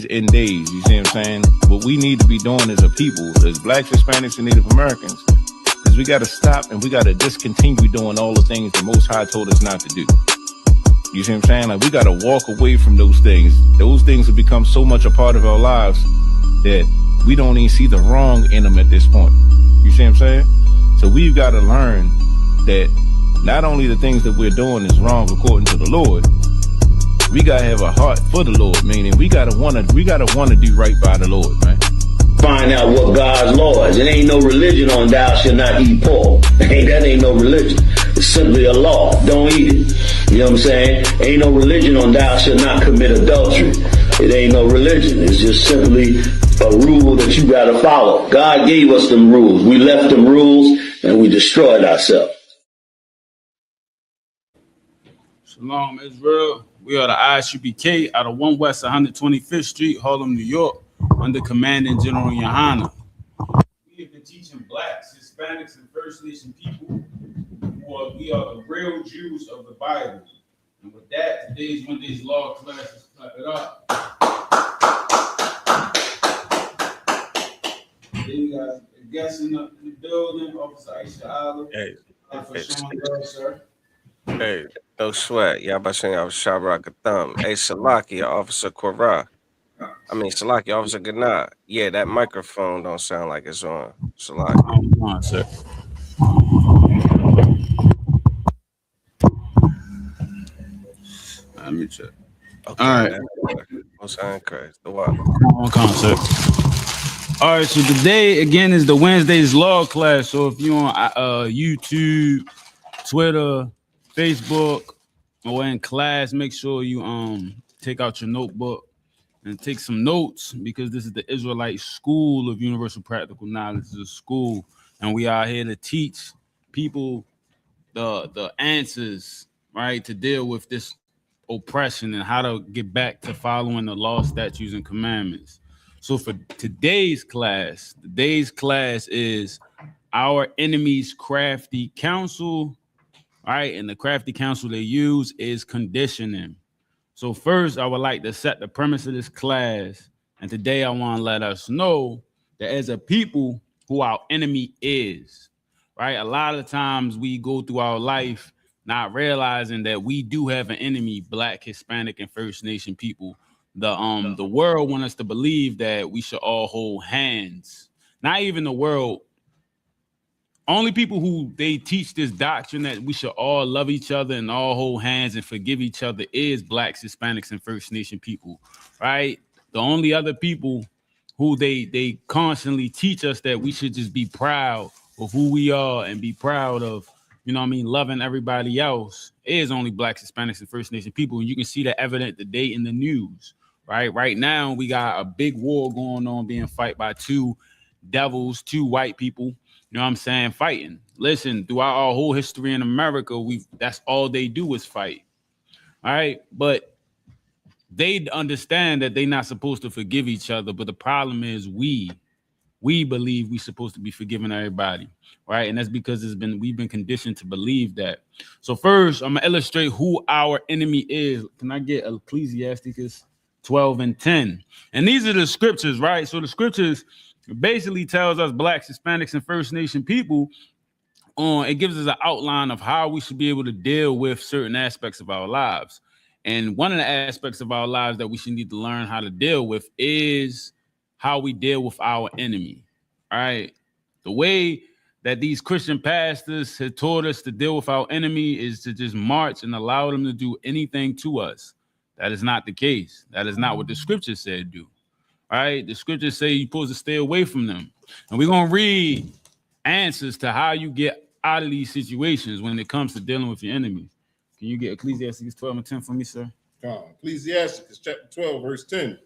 in days, you see what I'm saying? What we need to be doing as a people, as blacks, Hispanics, and Native Americans, is we got to stop and we got to discontinue doing all the things the Most High told us not to do. You see what I'm saying? Like, we got to walk away from those things. Those things have become so much a part of our lives that we don't even see the wrong in them at this point. You see what I'm saying? So we've got to learn that not only the things that we're doing is wrong according to the Lord, we gotta have a heart for the Lord, meaning we gotta wanna do right by the Lord, man. Find out what God's law is. It ain't no religion on thou shalt not eat pork. That ain't no religion. It's simply a law. Don't eat it. You know what I'm saying? Ain't no religion on thou shalt not commit adultery. It ain't no religion. It's just simply a rule that you gotta follow. God gave us them rules. We left them rules and we destroyed ourselves. Shalom, Israel. We are the ISUBK out of 1 West 125th Street, Harlem, New York, under Commanding General Yohana. We have been teaching blacks, Hispanics, and First Nation people we are the real Jews of the Bible. And with that, today's Monday's law class is clap it up. Then we got a guest in the building, Officer Aisha Island. Hey, for showing love, sir. hey, no sweat. Y'all about saying I was Shabrak a thumb. Hey, Salaki, Officer Quara. Salaki, Officer Ganah. Yeah, that microphone don't sound like it's on. Salaki. Come on, sir. Let me check. Okay, all right. What's on Christ? The water. Come on, sir. All right, so today again is the Wednesday's law class. So if you're on YouTube, Twitter, Facebook, or in class, make sure you take out your notebook and take some notes, because this is the Israelite School of Universal Practical Knowledge. This is a school, and we are here to teach people the answers, right, to deal with this oppression and how to get back to following the law, statutes, and commandments. So for today's class is our enemy's crafty counsel, right? And the crafty counsel they use is conditioning. So first, I would like to set the premise of this class. And today I want to let us know that as a people, who our enemy is, right? A lot of times we go through our life not realizing that we do have an enemy, Black, Hispanic, and First Nation people. The world want us to believe that we should all hold hands. Not even the world. Only people who they teach this doctrine that we should all love each other and all hold hands and forgive each other is Blacks, Hispanics, and First Nation people, right? The only other people who they constantly teach us that we should just be proud of who we are and be proud of, loving everybody else is only Blacks, Hispanics, and First Nation people. And you can see that evident today in the news, right? Right now, we got a big war going on being fought by two devils, two white people, fighting. Listen, throughout our whole history in America, that's all they do is fight. All right. But they understand that they're not supposed to forgive each other. But the problem is we believe we're supposed to be forgiving everybody. Right. And that's because we've been conditioned to believe that. So first, I'm gonna illustrate who our enemy is. Can I get Ecclesiasticus 12:10? And these are the scriptures, right? So the scriptures basically tells us Blacks, Hispanics, and First Nation people it gives us an outline of how we should be able to deal with certain aspects of our lives. And one of the aspects of our lives that we should need to learn how to deal with is how we deal with our enemy. All right. The way that these Christian pastors have taught us to deal with our enemy is to just march and allow them to do anything to us. That is not the case. That is not what the scriptures said do. All right, the scriptures say you're supposed to stay away from them. And we're going to read answers to how you get out of these situations when it comes to dealing with your enemies. Can you get Ecclesiastes 12:10 for me, sir? Ecclesiastes chapter 12, verse 10.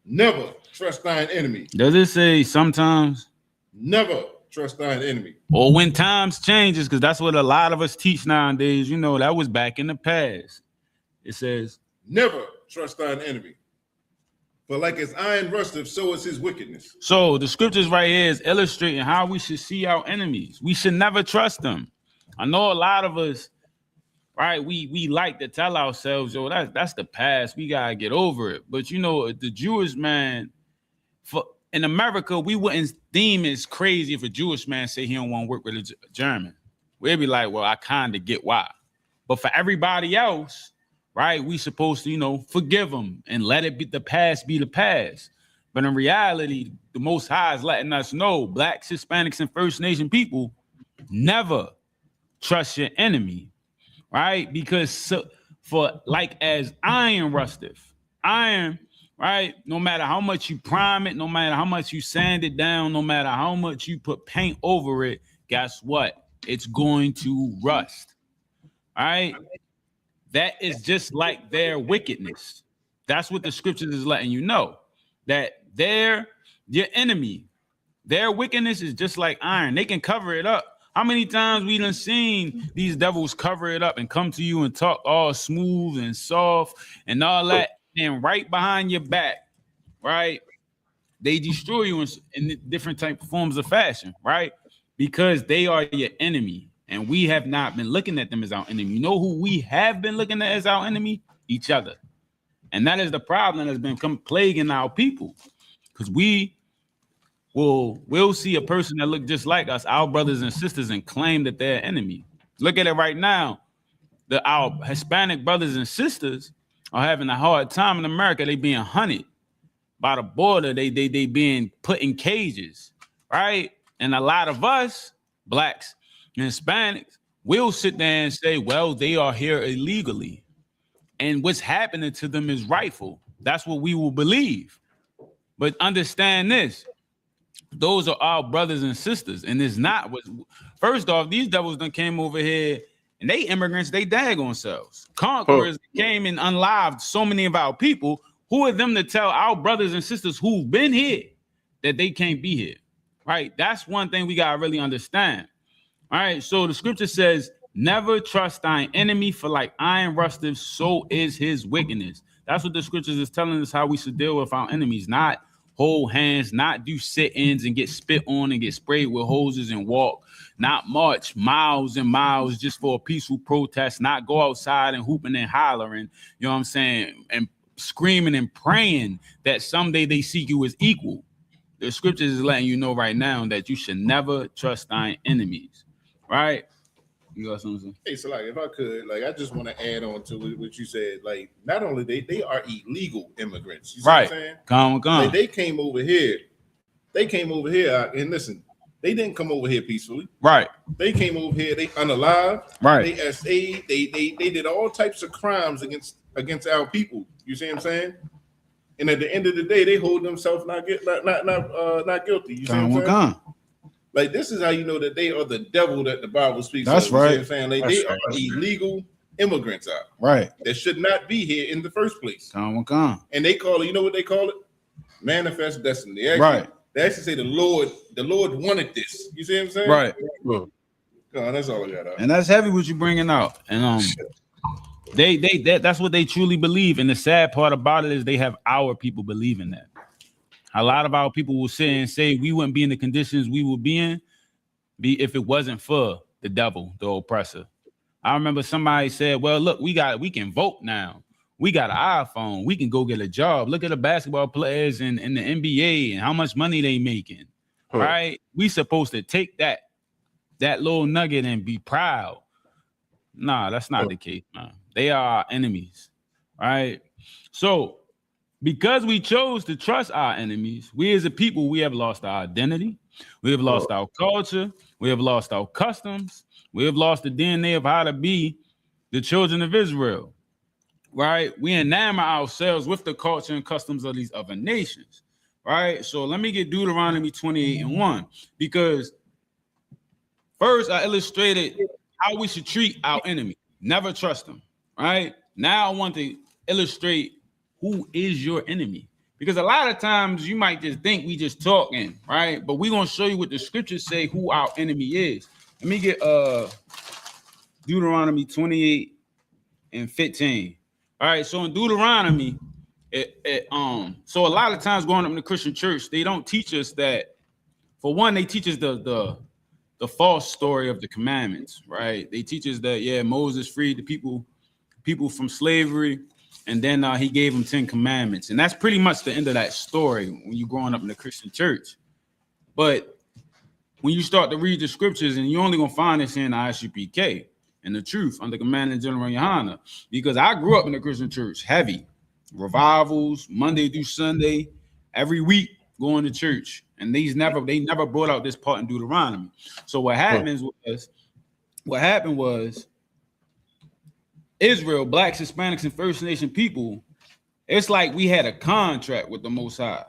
Never trust thine enemy. Does it say sometimes? Never trust thine enemy. Or when times changes, because that's what a lot of us teach nowadays. That was back in the past. It says, never trust thine enemy. For like as iron rusteth, so is his wickedness. So the scriptures right here is illustrating how we should see our enemies. We should never trust them. I know a lot of us, right? We like to tell ourselves, yo, that's the past. We gotta get over it. But you know, the Jewish man, in America, we wouldn't deem it's crazy if a Jewish man say he don't want to work with a German. We'd be like, well, I kind of get why. But for everybody else, right, we supposed to, you know, forgive them and let it be the past be the past. But in reality, the Most High is letting us know, Blacks, Hispanics, and First Nation people, never trust your enemy, right? Because for like as iron rusteth, iron, right? No matter how much you prime it, no matter how much you sand it down, no matter how much you put paint over it, guess what? It's going to rust, all right? That is just like their wickedness. That's what the scriptures is letting you know, that your enemy, their wickedness is just like iron. They can cover it up. How many times we done seen these devils cover it up and come to you and talk all smooth and soft and all that, and right behind your back, right? They destroy you in different type of forms of fashion, right? Because they are your enemy. And we have not been looking at them as our enemy. You know who we have been looking at as our enemy? Each other. And that is the problem that's been plaguing our people. Because we'll see a person that look just like us, our brothers and sisters, and claim that they're enemy. Look at it right now. Our Hispanic brothers and sisters are having a hard time in America. They being hunted by the border. They being put in cages, right? And a lot of us, Blacks and Hispanics, will sit there and say, well, they are here illegally. And what's happening to them is rightful. That's what we will believe. But understand this. Those are our brothers and sisters. And it's not what, first off, these devils done came over here and they immigrants, they daggone selves. Conquerors came and unlived so many of our people. Who are them to tell our brothers and sisters who've been here that they can't be here? Right? That's one thing we got to really understand. All right. So the scripture says, never trust thine enemy, for like iron rusteth, so is his wickedness. That's what the scriptures is telling us, how we should deal with our enemies, not hold hands, not do sit-ins and get spit on and get sprayed with hoses and walk, not march miles and miles just for a peaceful protest, not go outside and hooping and hollering, you know what I'm saying, and screaming and praying that someday they see you as equal. The scriptures is letting you know right now that you should never trust thine enemies, right? You got something to say? Hey, so like, if I could, like, I just want to add on to what you said. Like, not only they are illegal immigrants. You see Right. what I'm saying? Come. Like, they came over here. And listen, they didn't come over here peacefully. Right. They came over here. They unalived. Right. They SA. They did all types of crimes against our people. You see what I'm saying? And at the end of the day, they hold themselves not guilty. You see what I'm saying? Like, this is how you know that they are the devil that the Bible speaks. That's of. right. You see what I'm saying? Like, they are illegal immigrants out. Right. That should not be here in the first place. Come. And they call it, you know what they call it? Manifest destiny. They actually say the Lord wanted this. You see what I'm saying? Right. That's all I got. And that's heavy what you bringing out. And that's what they truly believe. And the sad part about it is they have our people believing that. A lot of our people will sit and say we wouldn't be in the conditions we would be in if it wasn't for the devil, the oppressor. I remember somebody said, well, look, we can vote now. We got an iPhone. We can go get a job. Look at the basketball players in the NBA and how much money they making. Right? We supposed to take that little nugget and be proud. Nah, that's not the case, man. They are our enemies. Right? So because we chose to trust our enemies, we as a people, we have lost our identity. We have lost our culture. We have lost our customs. We have lost the DNA of how to be the children of Israel, right? We enamor ourselves with the culture and customs of these other nations, right? So let me get Deuteronomy 28:1, because first I illustrated how we should treat our enemy. Never trust them, right? Now I want to illustrate who is your enemy, because a lot of times you might just think we just talking, right? But we're gonna show you what the scriptures say who our enemy is. Let me get Deuteronomy 28:15. All right, so in Deuteronomy, so a lot of times growing up in the Christian church, they don't teach us that. For one, they teach us the the false story of the commandments, right? They teach us that Moses freed the people from slavery, and then he gave them 10 commandments, and that's pretty much the end of that story when you're growing up in the Christian church. But when you start to read the scriptures, and you're only gonna find this in the ICPK and the truth under Commanding General Yohana, because I grew up in the Christian church, heavy revivals, Monday through Sunday, every week going to church, and they never brought out this part in Deuteronomy. So what happened was Israel, blacks, Hispanics, and First Nation people, it's like we had a contract with the Most High.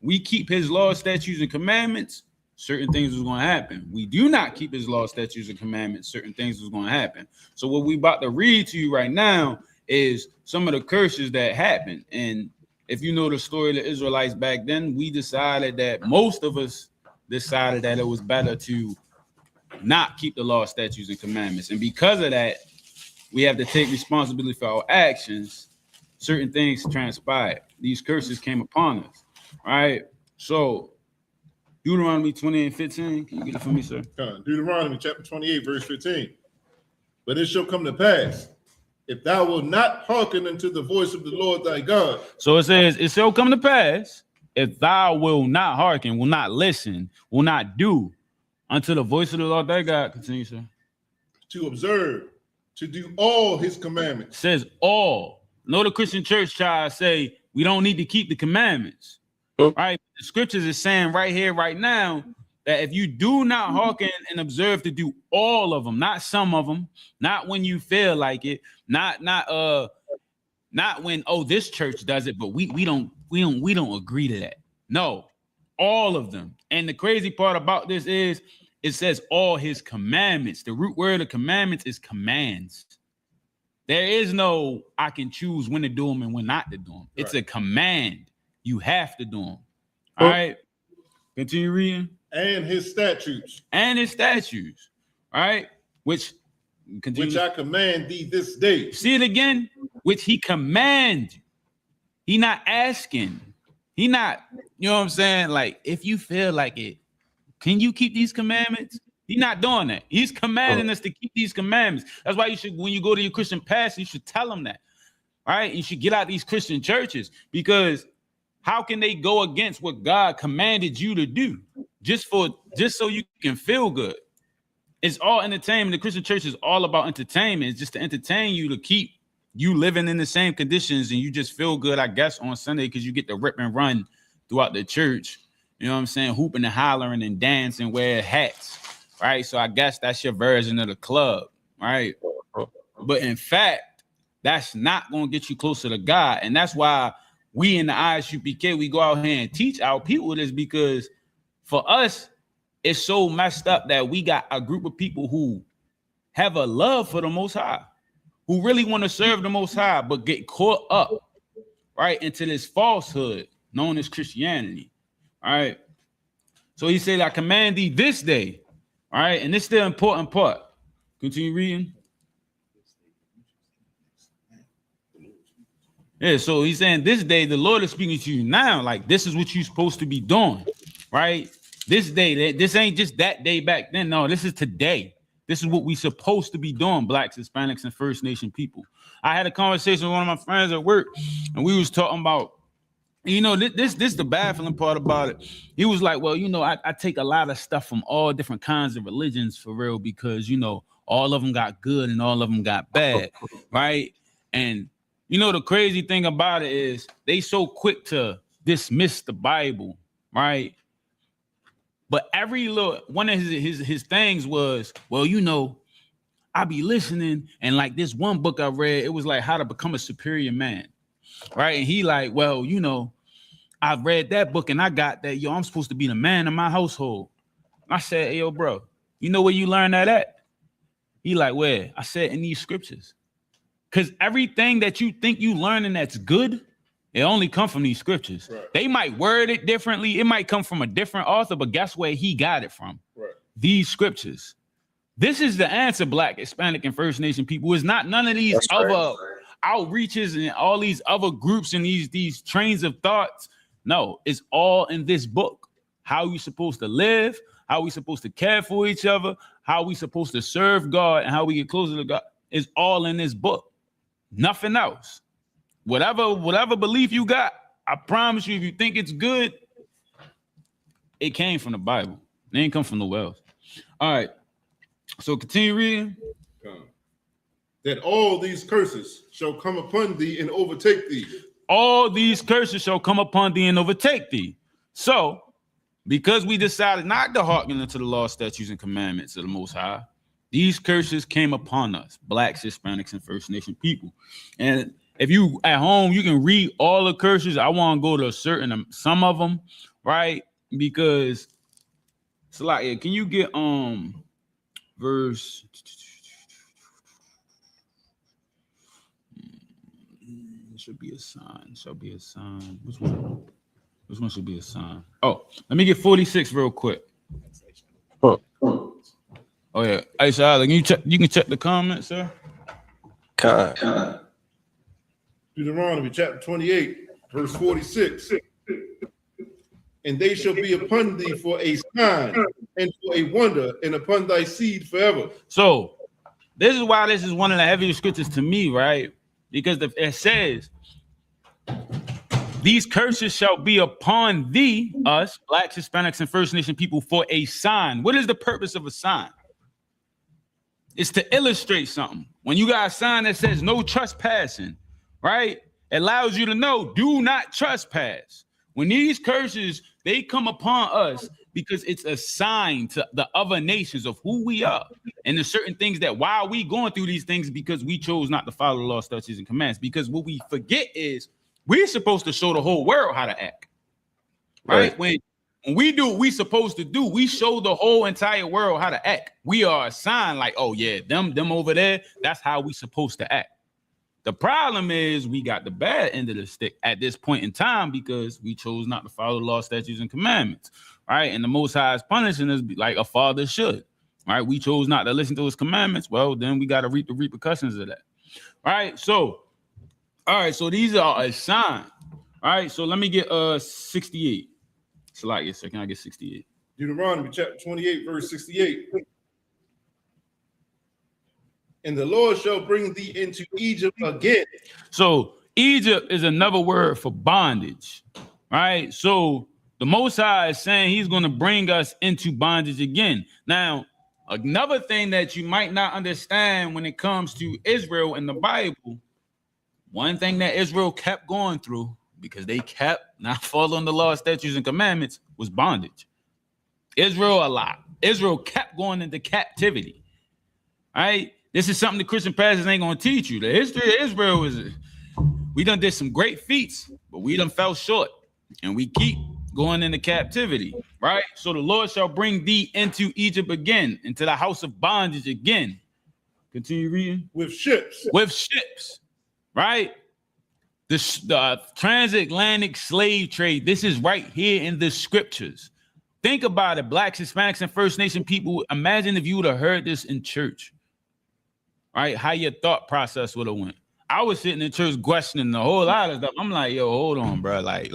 We keep his laws, statutes, and commandments, certain things was going to happen. We do not keep his laws, statutes, and commandments, certain things was going to happen. So what we about to read to you right now is some of the curses that happened. And if you know the story of the Israelites back then, most of us decided that it was better to not keep the law, statutes, and commandments. And because of that, we have to take responsibility for our actions. Certain things transpired. These curses came upon us. All right. So Deuteronomy 28:15. Can you get it for me, sir? Deuteronomy chapter 28, verse 15. But it shall come to pass, if thou wilt not hearken unto the voice of the Lord thy God. So it says, it shall come to pass, if thou will not hearken, will not listen, will not do unto the voice of the Lord thy God. Continue, sir. To observe, to do all his commandments. It says all. No, the Christian church try to say we don't need to keep the commandments. Right? The scriptures is saying right here, right now, that if you do not hearken and observe to do all of them, not some of them, not when you feel like it, not when this church does it, but we don't agree to that. No, all of them. And the crazy part about this is it says all his commandments. The root word of commandments is commands. There is no I can choose when to do them and when not to do them. It's a command. You have to do them. All right. Continue reading. And his statutes. And his statutes. All right. Which I command thee this day. See it again? Which he commands you. He not asking. He not, you know what I'm saying? Like, if you feel like it, can you keep these commandments? He's not doing that. He's commanding us to keep these commandments. That's why you should, when you go to your Christian pastor, you should tell them that. All right. You should get out these Christian churches, because how can they go against what God commanded you to do just so you can feel good? It's all entertainment. The Christian church is all about entertainment. It's just to entertain you, to keep you living in the same conditions, and you just feel good, I guess, on Sunday because you get to rip and run throughout the church. You know what I'm saying? Hooping and hollering and dancing, wear hats, right? So I guess that's your version of the club, right? But in fact, that's not going to get you closer to God. And that's why we in the ISUPK, we go out here and teach our people this, because for us, it's so messed up that we got a group of people who have a love for the Most High, who really want to serve the Most High, but get caught up, right, into this falsehood known as Christianity, all right? So he said, I command thee this day, all right? And this is the important part. Continue reading. Yeah, so he's saying this day, the Lord is speaking to you now. Like, this is what you're supposed to be doing, right? This day, this ain't just that day back then. No, this is today. This is what we supposed to be doing, blacks, Hispanics, and First Nation people. I had a conversation with one of my friends at work, and we was talking about, you know, this the baffling part about it. He was like, well, you know, I take a lot of stuff from all different kinds of religions for real, because, you know, all of them got good and all of them got bad, right? And you know, the crazy thing about it is they so quick to dismiss the Bible, right? But every little one of his things was, well, you know, I be listening, and like this one book I read, it was like how to become a superior man, right? And he like, well, you know, I read that book and I got that, yo, I'm supposed to be the man of my household. I said, hey, yo, bro, you know where you learn that at? He like, where? I said, in these scriptures. Because everything that you think you learning that's good, it only come from these scriptures. Right. They might word it differently. It might come from a different author, but guess where he got it from? Right. These scriptures. This is the answer, Black, Hispanic, and First Nation people. It's not none of these that's other outreaches and all these other groups and these trains of thoughts. No, it's all in this book. How you supposed to live, how we supposed to care for each other, how we supposed to serve God, and how we get closer to God is all in this book. Nothing else. Whatever belief you got, I promise you, if you think it's good, it came from the Bible. It ain't come from nowhere else. All right. So continue reading. That all these curses shall come upon thee and overtake thee. All these curses shall come upon thee and overtake thee. So, because we decided not to hearken unto the law, statutes, and commandments of the Most High, these curses came upon us, Blacks, Hispanics, and First Nation people. And if you at home, you can read all the curses. I want to go to some of them, right? Because it's like, can you get verse? Should be a sign. Shall be a sign. Which one? Which one should be a sign? Oh, let me get 46 real quick. Oh yeah. Hey, so you can check the comments, sir. Deuteronomy chapter 28, verse 46. And they shall be upon thee for a sign and for a wonder, and upon thy seed forever. So this is why this is one of the heaviest scriptures to me, right? Because it says, these curses shall be upon thee, us, Blacks, Hispanics, and First Nation people, for a sign. What is the purpose of a sign? It's to illustrate something. When you got a sign that says no trespassing, right? It allows you to know, do not trespass. When these curses, they come upon us because it's a sign to the other nations of who we are. And there's certain things that while we going through these things, because we chose not to follow the law, statutes, and commands, because what we forget is we're supposed to show the whole world how to act, right? When we do what we're supposed to do, we show the whole entire world how to act. We are a sign like, oh yeah, them over there, that's how we supposed to act. The problem is we got the bad end of the stick at this point in time because we chose not to follow the law, statutes, and commandments, right? And the Most High is punishing us like a father should, right? We chose not to listen to his commandments. Well, then we got to reap the repercussions of that, right? So, all right, so these are a sign, all right? So let me get 68. Select your second, I get 68. Deuteronomy chapter 28, verse 68. And the Lord shall bring thee into Egypt again. So Egypt is another word for bondage, right? So the Most High is saying he's going to bring us into bondage again. Now, another thing that you might not understand when it comes to Israel in the Bible, one thing that Israel kept going through, because they kept not following the law, statutes, and commandments, was bondage. Israel kept going into captivity, right? This is something the Christian pastors ain't going to teach you. The history of Israel is, we done did some great feats, but we done fell short, and we keep going into captivity, right? So the Lord shall bring thee into Egypt again, into the house of bondage again. Continue reading. With ships, right? The transatlantic slave trade, this is right here in the scriptures. Think about it, Blacks, Hispanics, and First Nation people. Imagine if you would have heard this in church, right? How your thought process would have went. I was sitting in church questioning a whole lot of stuff. I'm like, yo, hold on, bro. Like,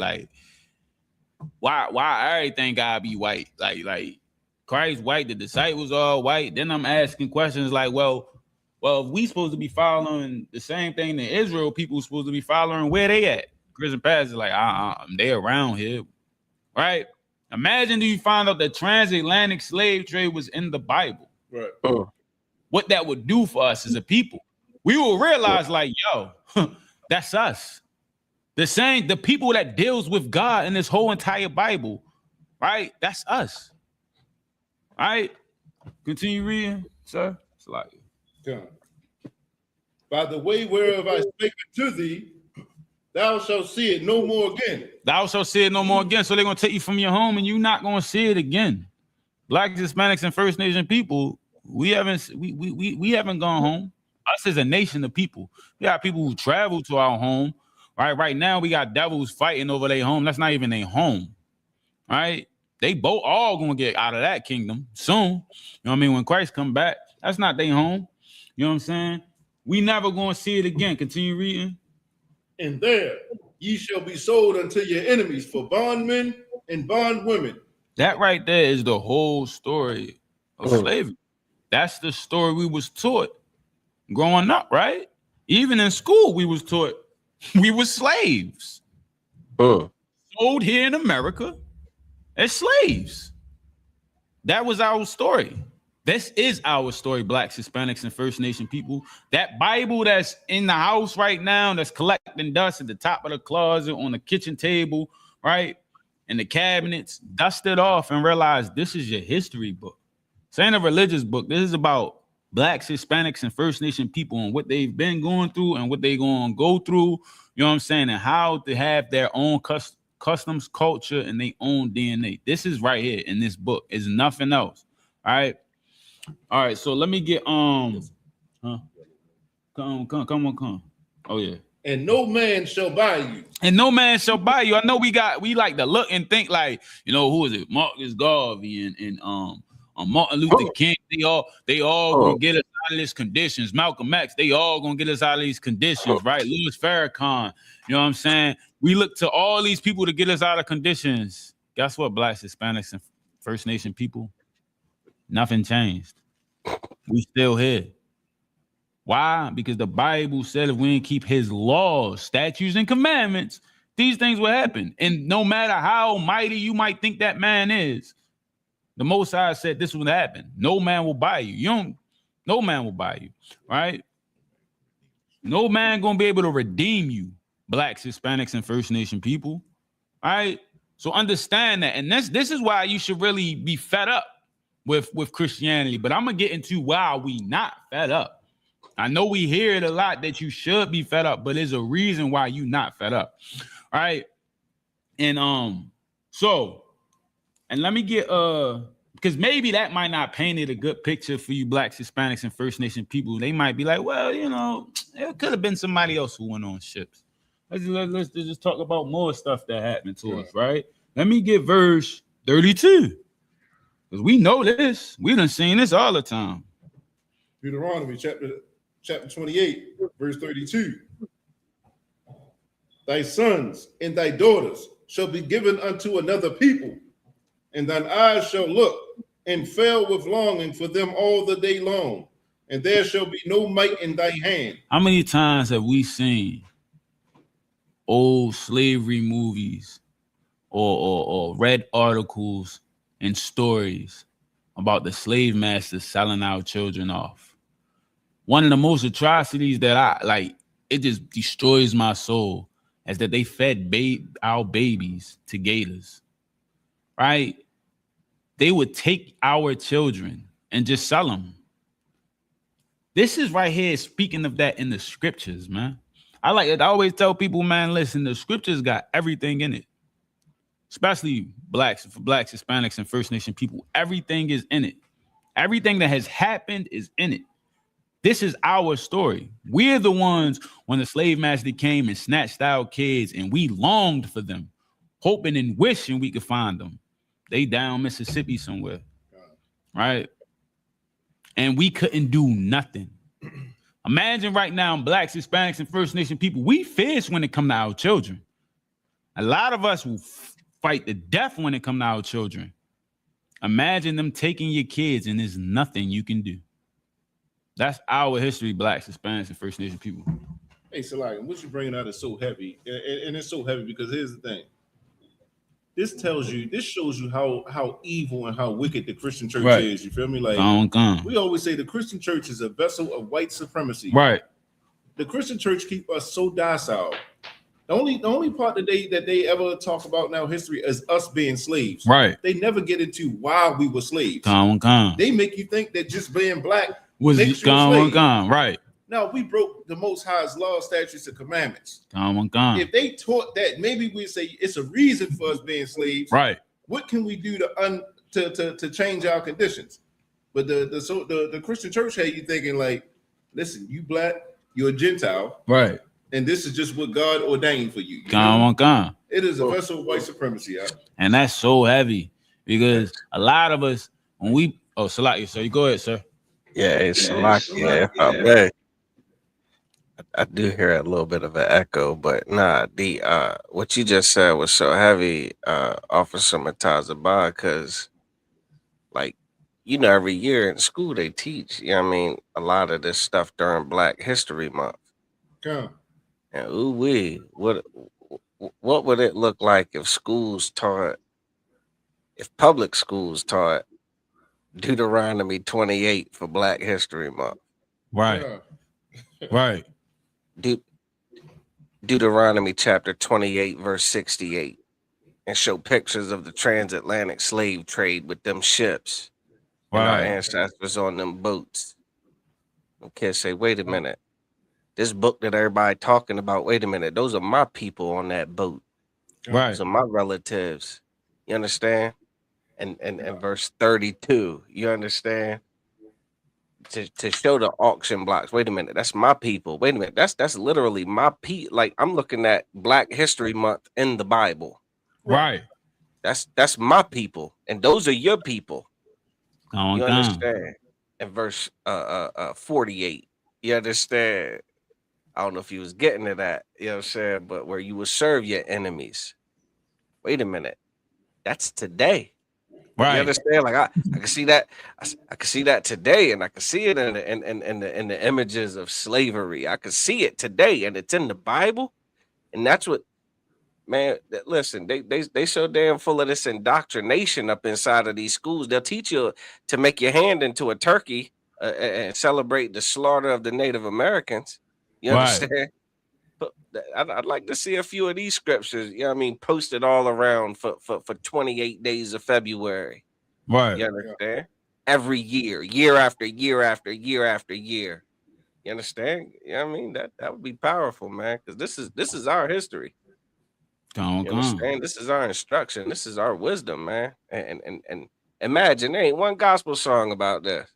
why everything gotta be white? Like Christ white, the disciples all white. Then I'm asking questions like, well, if we supposed to be following the same thing that Israel people supposed to be following, where they at? Christian pastors like, they around here, right? Imagine if you find out that transatlantic slave trade was in the Bible. Right. What that would do for us as a people. We will realize like, yo, that's us. The people that deals with God in this whole entire Bible, right? That's us. All right? Continue reading, sir. It's like God. By the way whereof I spake to thee, thou shalt see it no more again. Thou shalt see it no more again. So they're going to take you from your home and you're not going to see it again. Blacks, Hispanics, and First Nation people, we haven't gone home. Us as a nation of people. We got people who travel to our home. Right now, we got devils fighting over their home. That's not even their home. Right? They both all going to get out of that kingdom soon. You know what I mean? When Christ come back, that's not their home. You know what I'm saying? We never going to see it again. Continue reading. And there ye shall be sold unto your enemies for bondmen and bondwomen, That right there is the whole story of slavery. That's the story we was taught growing up, right? Even in school, we was taught we were slaves. Sold here in America as slaves. That was our story. This is our story, Blacks, Hispanics, and First Nation people. That Bible that's in the house right now, that's collecting dust at the top of the closet, on the kitchen table, right? In the cabinets, dust it off and realize this is your history book. This ain't a religious book. This is about Blacks, Hispanics, and First Nation people and what they've been going through and what they're going to go through, you know what I'm saying, and how to have their own customs, culture, and their own DNA. This is right here in this book. It's nothing else. All right. So let me get come on. Oh yeah. And no man shall buy you. And no man shall buy you. I know we like to look and think like, you know, who is it? Marcus Garvey and Martin Luther King. They all gonna get us out of these conditions. Malcolm X, they all gonna get us out of these conditions, right? Louis Farrakhan, you know what I'm saying? We look to all these people to get us out of conditions. Guess what, Blacks, Hispanics, and First Nation people? Nothing changed. We still here. Why? Because the Bible said if we didn't keep his laws, statutes, and commandments, these things will happen. And no matter how mighty you might think that man is, the Most High said this will happen. No man will buy you. No man will buy you, right? No man gonna be able to redeem you, Blacks, Hispanics, and First Nation people. All right. So understand that. And this is why you should really be fed up with Christianity. But I'm gonna get into why we not fed up. I know we hear it a lot that you should be fed up, but there's a reason why you not fed up. All right. And and let me get because maybe that might not painted a good picture for you Blacks, Hispanics, and First Nation people. They might be like, well, you know, it could have been somebody else who went on ships. Let's just talk about more stuff that happened to us, right? Let me get verse 32. Because we know this. We done seen this all the time. Deuteronomy chapter 28, verse 32. Thy sons and thy daughters shall be given unto another people, and thine eyes shall look and fail with longing for them all the day long, and there shall be no might in thy hand. How many times have we seen old slavery movies or read articles and stories about the slave masters selling our children off? One of the most atrocities that I like, it just destroys my soul, is that they fed our babies to gators, right? They would take our children and just sell them. This is right here speaking of that in the scriptures, man. I always tell people, man, listen, the scriptures got everything in it, especially Blacks, Hispanics, and First Nation people. Everything is in it. Everything that has happened is in it. This is our story. We're the ones when the slave master came and snatched our kids, and we longed for them, hoping and wishing we could find them. They down Mississippi somewhere, right? And we couldn't do nothing. Imagine right now, Blacks, Hispanics, and First Nation people, we fierce when it comes to our children. A lot of us will fight to death when it comes to our children. Imagine them taking your kids, and there's nothing you can do. That's our history, Blacks, Hispanics, and First Nation people. Hey, Salaki, what you bringing out is so heavy, and it's so heavy because here's the thing. This shows you how evil and how wicked the Christian church is. You feel me? Like we always say, the Christian church is a vessel of white supremacy. Right. The Christian church keep us so docile. The only part that they ever talk about in our history is us being slaves. Right. They never get into why we were slaves. They make you think that just being black was gone. Right. Now we broke the Most High's law, statutes, and commandments. If they taught that, maybe we'd say it's a reason for us being slaves. Right. What can we do to change our conditions? But the Christian church had you thinking like, listen, you black, you're a Gentile. Right. And this is just what God ordained for you. It is a vessel of white supremacy. And that's so heavy because a lot of us, when we, Salaki, so you go ahead, sir. Yeah, it's Salaki. Yeah. I do hear a little bit of an echo, but nah, the what you just said was so heavy, Officer Matazaba, because like every year in school they teach, I mean, a lot of this stuff during Black History Month. Come. And ooh wee, what would it look like if public schools taught Deuteronomy 28 for Black History Month? Right. Yeah. Right. Deuteronomy chapter 28, verse 68, and show pictures of the transatlantic slave trade with them ships and our Right. ancestors on them boats. Okay, say, wait a minute. This book that everybody talking about, wait a minute, those are my people on that boat. Right. Those are my relatives. You understand? And verse 32, you understand? To show the auction blocks. Wait a minute, that's my people. Wait a minute, that's literally my people. Like, I'm looking at Black History Month in the Bible. Right. That's my people, and those are your people. You Down. understand? In verse 48, you understand? I don't know if you was getting to that, you know what I'm saying, but where you will serve your enemies. Wait a minute, that's today. Right. You understand? Like I can see that. I can see that today, and I can see it in the images of slavery. I can see it today, and it's in the Bible, and that's what. Man, listen, they so damn full of this indoctrination up inside of these schools. They'll teach you to make your hand into a turkey and celebrate the slaughter of the Native Americans. You understand? But I'd like to see a few of these scriptures, you know what I mean, posted all around for 28 days of February. Right. You understand? Every year after year after year after year. You understand? You know what I mean? That would be powerful, man, because this is our history. You understand? This is our instruction. This is our wisdom, man. And imagine there ain't one gospel song about this.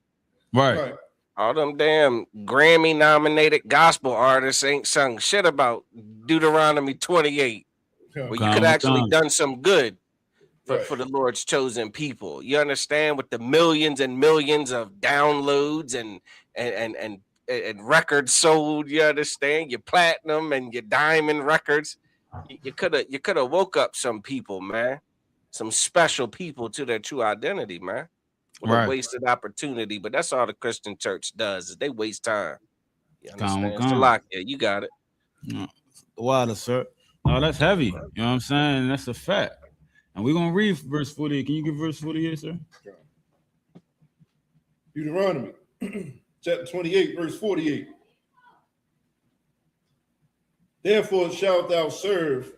Right. All them damn Grammy nominated gospel artists ain't sung shit about Deuteronomy 28. Where you could actually done some good for the Lord's chosen people. You understand? With the millions and millions of downloads and records sold, you understand? Your platinum and your diamond records. You could have woke up some people, man, some special people to their true identity, man. What a wasted opportunity, but that's all the Christian church does is they waste time. You understand? Salakia, you got it. Water, sir. Oh, that's heavy. You know what I'm saying? That's a fact. And we're gonna read verse 48. Can you give verse 48, sir? Deuteronomy chapter 28, verse 48. Therefore shalt thou serve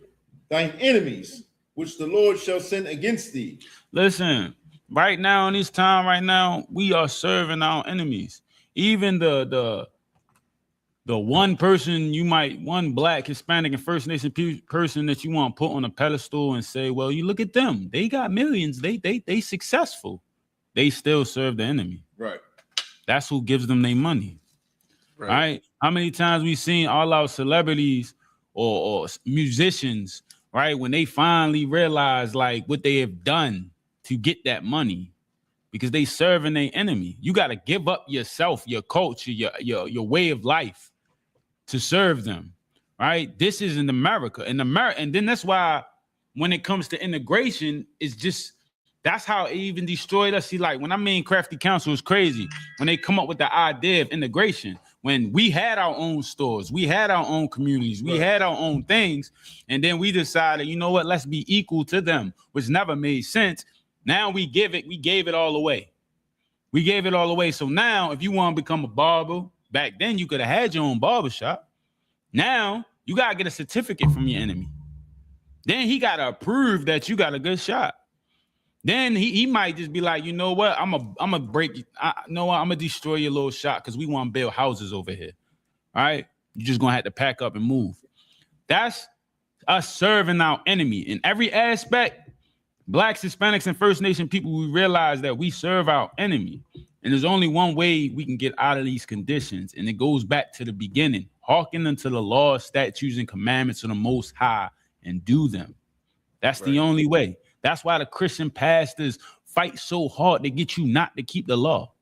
thine enemies, which the Lord shall send against thee. Listen, right now in this time, right now, we are serving our enemies. Even the one person one Black, Hispanic, and First Nation person that you want to put on a pedestal and say, well, you look at them, they got millions, they successful. They still serve the enemy. Right. That's who gives them their money. Right. How many times we've seen all our celebrities or musicians, right, when they finally realize like what they have done to get that money, because they serving their enemy. You got to give up yourself, your culture, your way of life to serve them. Right. This is in America. And then that's why when it comes to integration, it's just that's how it even destroyed us. See, like when I mean Crafty Council is crazy when they come up with the idea of integration. When we had our own stores, we had our own communities, we had our own things, and then we decided, you know what, let's be equal to them, which never made sense. Now we gave it all away. We gave it all away. So now if you want to become a barber, back then you could have had your own barber shop. Now you got to get a certificate from your enemy. Then he got to prove that you got a good shop. Then he might just be like, you know what? I'm a break you. I'm gonna destroy your little shop because we want to build houses over here. All right, you're just gonna have to pack up and move. That's us serving our enemy in every aspect. Blacks, Hispanics, and First Nation people, we realize that we serve our enemy, and there's only one way we can get out of these conditions, and it goes back to the beginning: hearken unto the laws, statutes, and commandments of the Most High, and do them. That's the only way. That's why the Christian pastors fight so hard to get you not to keep the law.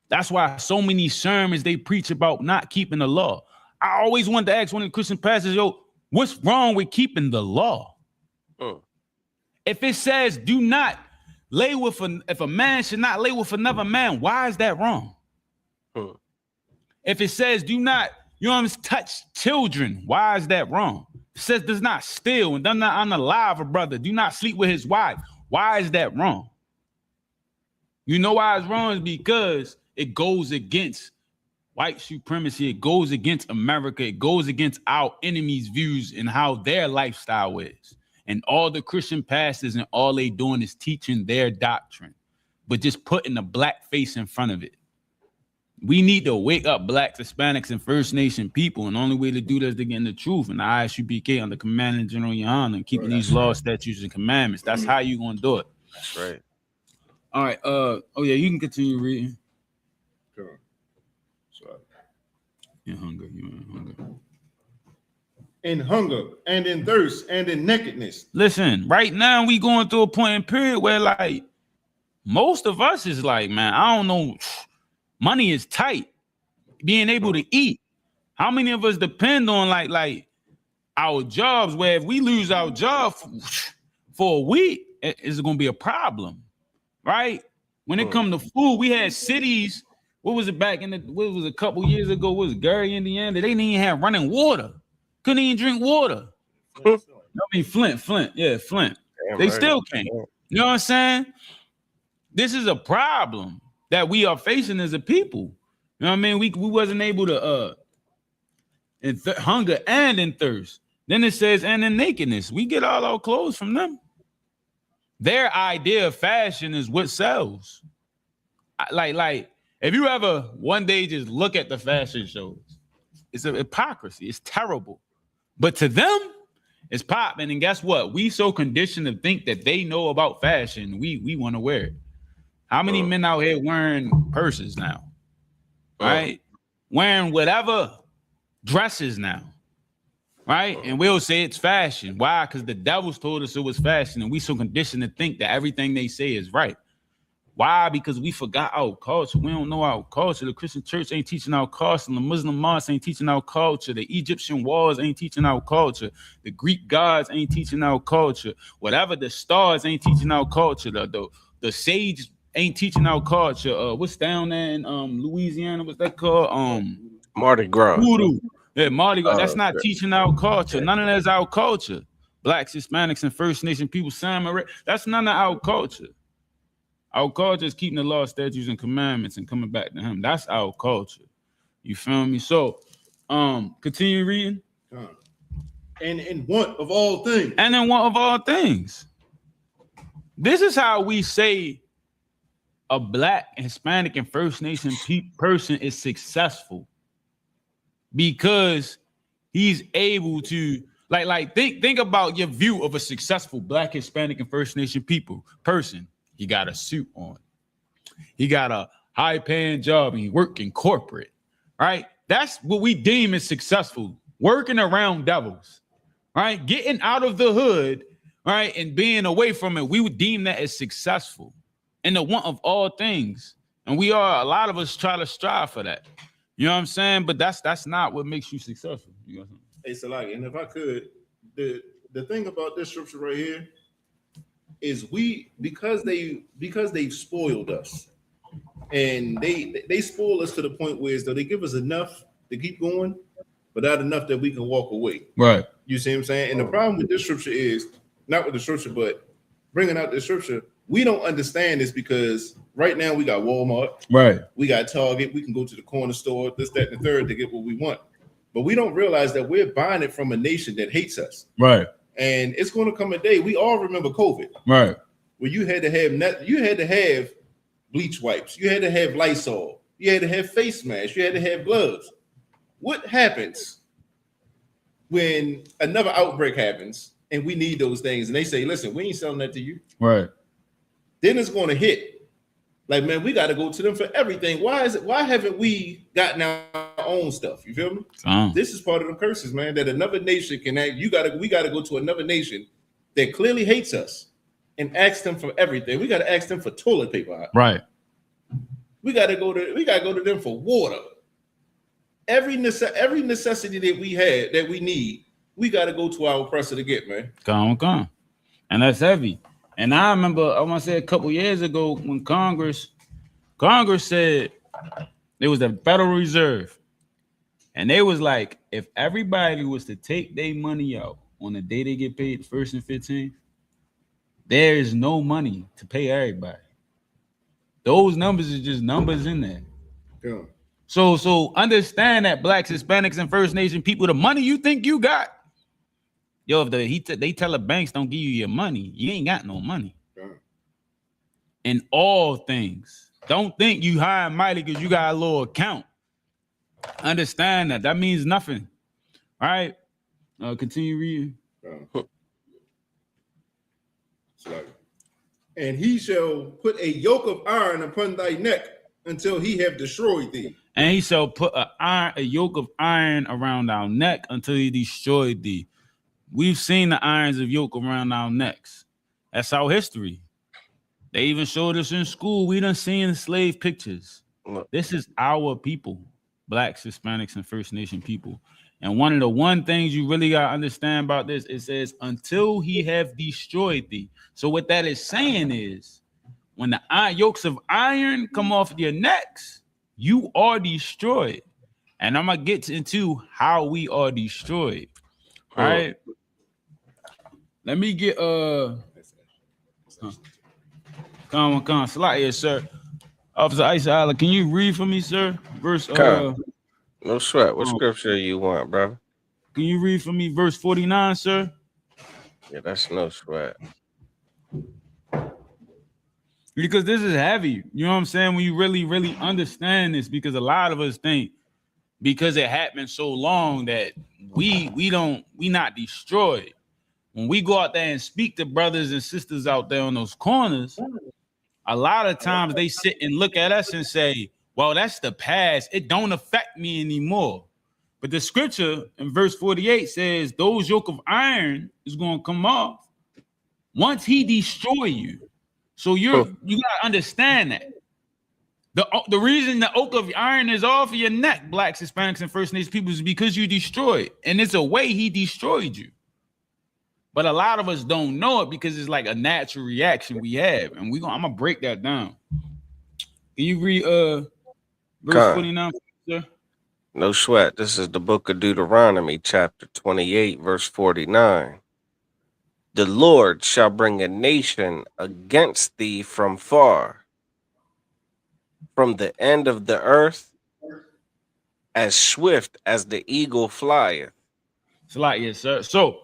That's why so many sermons they preach about not keeping the law. I always wanted to ask one of the Christian pastors, yo, what's wrong with keeping the law? If it says do not lay with if a man should not lay with another man, why is that wrong? If it says do not, touch children, why is that wrong? It says does not steal and does not unalive a brother, do not sleep with his wife. Why is that wrong? You know why it's wrong is because it goes against white supremacy. It goes against America. It goes against our enemies' views and how their lifestyle is. And all the Christian pastors and all they doing is teaching their doctrine, but just putting a black face in front of it. We need to wake up Blacks, Hispanics, and First Nation people. And the only way to do that is to get in the truth. And the ISUPK under Commander General Yohana and keeping these laws, statutes, and commandments. That's how you gonna do it. That's right. All right. Oh yeah, you can continue reading. Sure. Sorry. You in hunger. In hunger and in thirst and in nakedness. Listen, right now we going through a point in period where like most of us is like, man, I don't know. Money is tight. Being able to eat. How many of us depend on like our jobs? Where if we lose our job for a week, it's going to be a problem, right? When it comes to food, we had cities. What was it back in what was a couple years ago? What was it, Gary, Indiana? They didn't even have running water. Couldn't even drink water. I mean, Flint. Yeah, Flint. Damn they right. still can't. You know what I'm saying? This is a problem that we are facing as a people. You know what I mean? We wasn't able to hunger and in thirst. Then it says, and in nakedness. We get all our clothes from them. Their idea of fashion is what sells. Like if you ever one day just look at the fashion shows, it's a hypocrisy. It's terrible. But to them, it's popping. And guess what? We so conditioned to think that they know about fashion. We want to wear it. How many men out here wearing purses now? Right? Wearing whatever dresses now. Right? And we'll say it's fashion. Why? Because the devils told us it was fashion, and we so conditioned to think that everything they say is right. Why? Because we forgot our culture. We don't know our culture. The Christian church ain't teaching our culture. The Muslim mosques ain't teaching our culture. The Egyptian wars ain't teaching our culture. The Greek gods ain't teaching our culture. Whatever the stars ain't teaching our culture. The sage ain't teaching our culture. What's down there in Louisiana? What's that called? Mardi Gras. Voodoo. Yeah, Mardi Gras. That's not teaching our culture. None of that's our culture. Blacks, Hispanics, and First Nation people, that's none of our culture. Our culture is keeping the law, statutes, and commandments and coming back to him. That's our culture. You feel me? So, continue reading. And in want of all things. And in want of all things. This is how we say a Black, Hispanic, and First Nation person is successful, because he's able to think about your view of a successful Black, Hispanic, and First Nation person. He got a suit on. He got a high-paying job, and he work in corporate, right? That's what we deem as successful. Working around devils, right? Getting out of the hood, right, and being away from it. We would deem that as successful. And the want of all things. And a lot of us try to strive for that. You know what I'm saying? But that's not what makes you successful. You know what I'm saying? It's like, and if I could, the thing about this scripture right here is because they've spoiled us, and they spoil us to the point where they give us enough to keep going, but not enough that we can walk away. Right. You see what I'm saying? And the problem with this scripture is not with the scripture, but bringing out the scripture. We don't understand this because right now we got Walmart, right? We got Target. We can go to the corner store, this, that, and the third to get what we want. But we don't realize that we're buying it from a nation that hates us. Right. And it's going to come a day. We all remember COVID. Right. Where you had to have bleach wipes. You had to have Lysol. You had to have face masks. You had to have gloves. What happens when another outbreak happens and we need those things? And they say, listen, we ain't selling that to you. Right. Then it's going to hit. Like, man, we got to go to them for everything. Why haven't we gotten our own stuff? You feel me? This is part of the curses, man, that another nation can have. We got to go to another nation that clearly hates us and ask them for everything. We got to ask them for toilet paper. Right. We got to go to them for water. every necessity that we had, that we need, we got to go to our oppressor to get, man. Come. And that's heavy. And I remember, I want to say a couple years ago when Congress said it was the Federal Reserve. And they was like, if everybody was to take their money out on the day they get paid, 1st and 15th, there is no money to pay everybody. Those numbers are just numbers in there. Yeah. So understand that Blacks, Hispanics, and First Nation people, the money you think you got, yo, if they tell the banks don't give you your money, you ain't got no money. Yeah. In all things, don't think you high and mighty because you got a little account. Understand that means nothing. All right, continue reading. And he shall put a yoke of iron upon thy neck until he have destroyed thee. And he shall put a yoke of iron around our neck until he destroyed thee. We've seen the irons of yoke around our necks. That's our history. They even showed us in school. We done seen slave pictures. This is our people, Blacks, Hispanics, and First Nation people. And one of the things you really got to understand about this, it says, until he have destroyed thee. So what that is saying is, when the yokes of iron come off your necks, you are destroyed. And I'm going to get into how we are destroyed. All right. Let me get Come, slide here, sir. Officer Ice Island, can you read for me, sir? Verse no sweat. What scripture you want, brother? Can you read for me verse 49, sir? Yeah, that's no sweat. Because this is heavy. You know what I'm saying? When you really, really understand this, because a lot of us think because it happened so long that we not destroyed. When we go out there and speak to brothers and sisters out there on those corners, a lot of times they sit and look at us and say, well, that's the past. It don't affect me anymore. But the scripture in verse 48 says those yoke of iron is going to come off once he destroy you. So you gotta understand that. The reason the yoke of iron is off of your neck, Blacks, Hispanics, and First Nation people, is because you destroyed. And it's a way he destroyed you. But a lot of us don't know it because it's like a natural reaction we have. And I'm gonna break that down. Can you read verse 49, sir? No sweat. This is the book of Deuteronomy, chapter 28, verse 49. The Lord shall bring a nation against thee from far, from the end of the earth, as swift as the eagle flieth. It's like, yes, sir. So,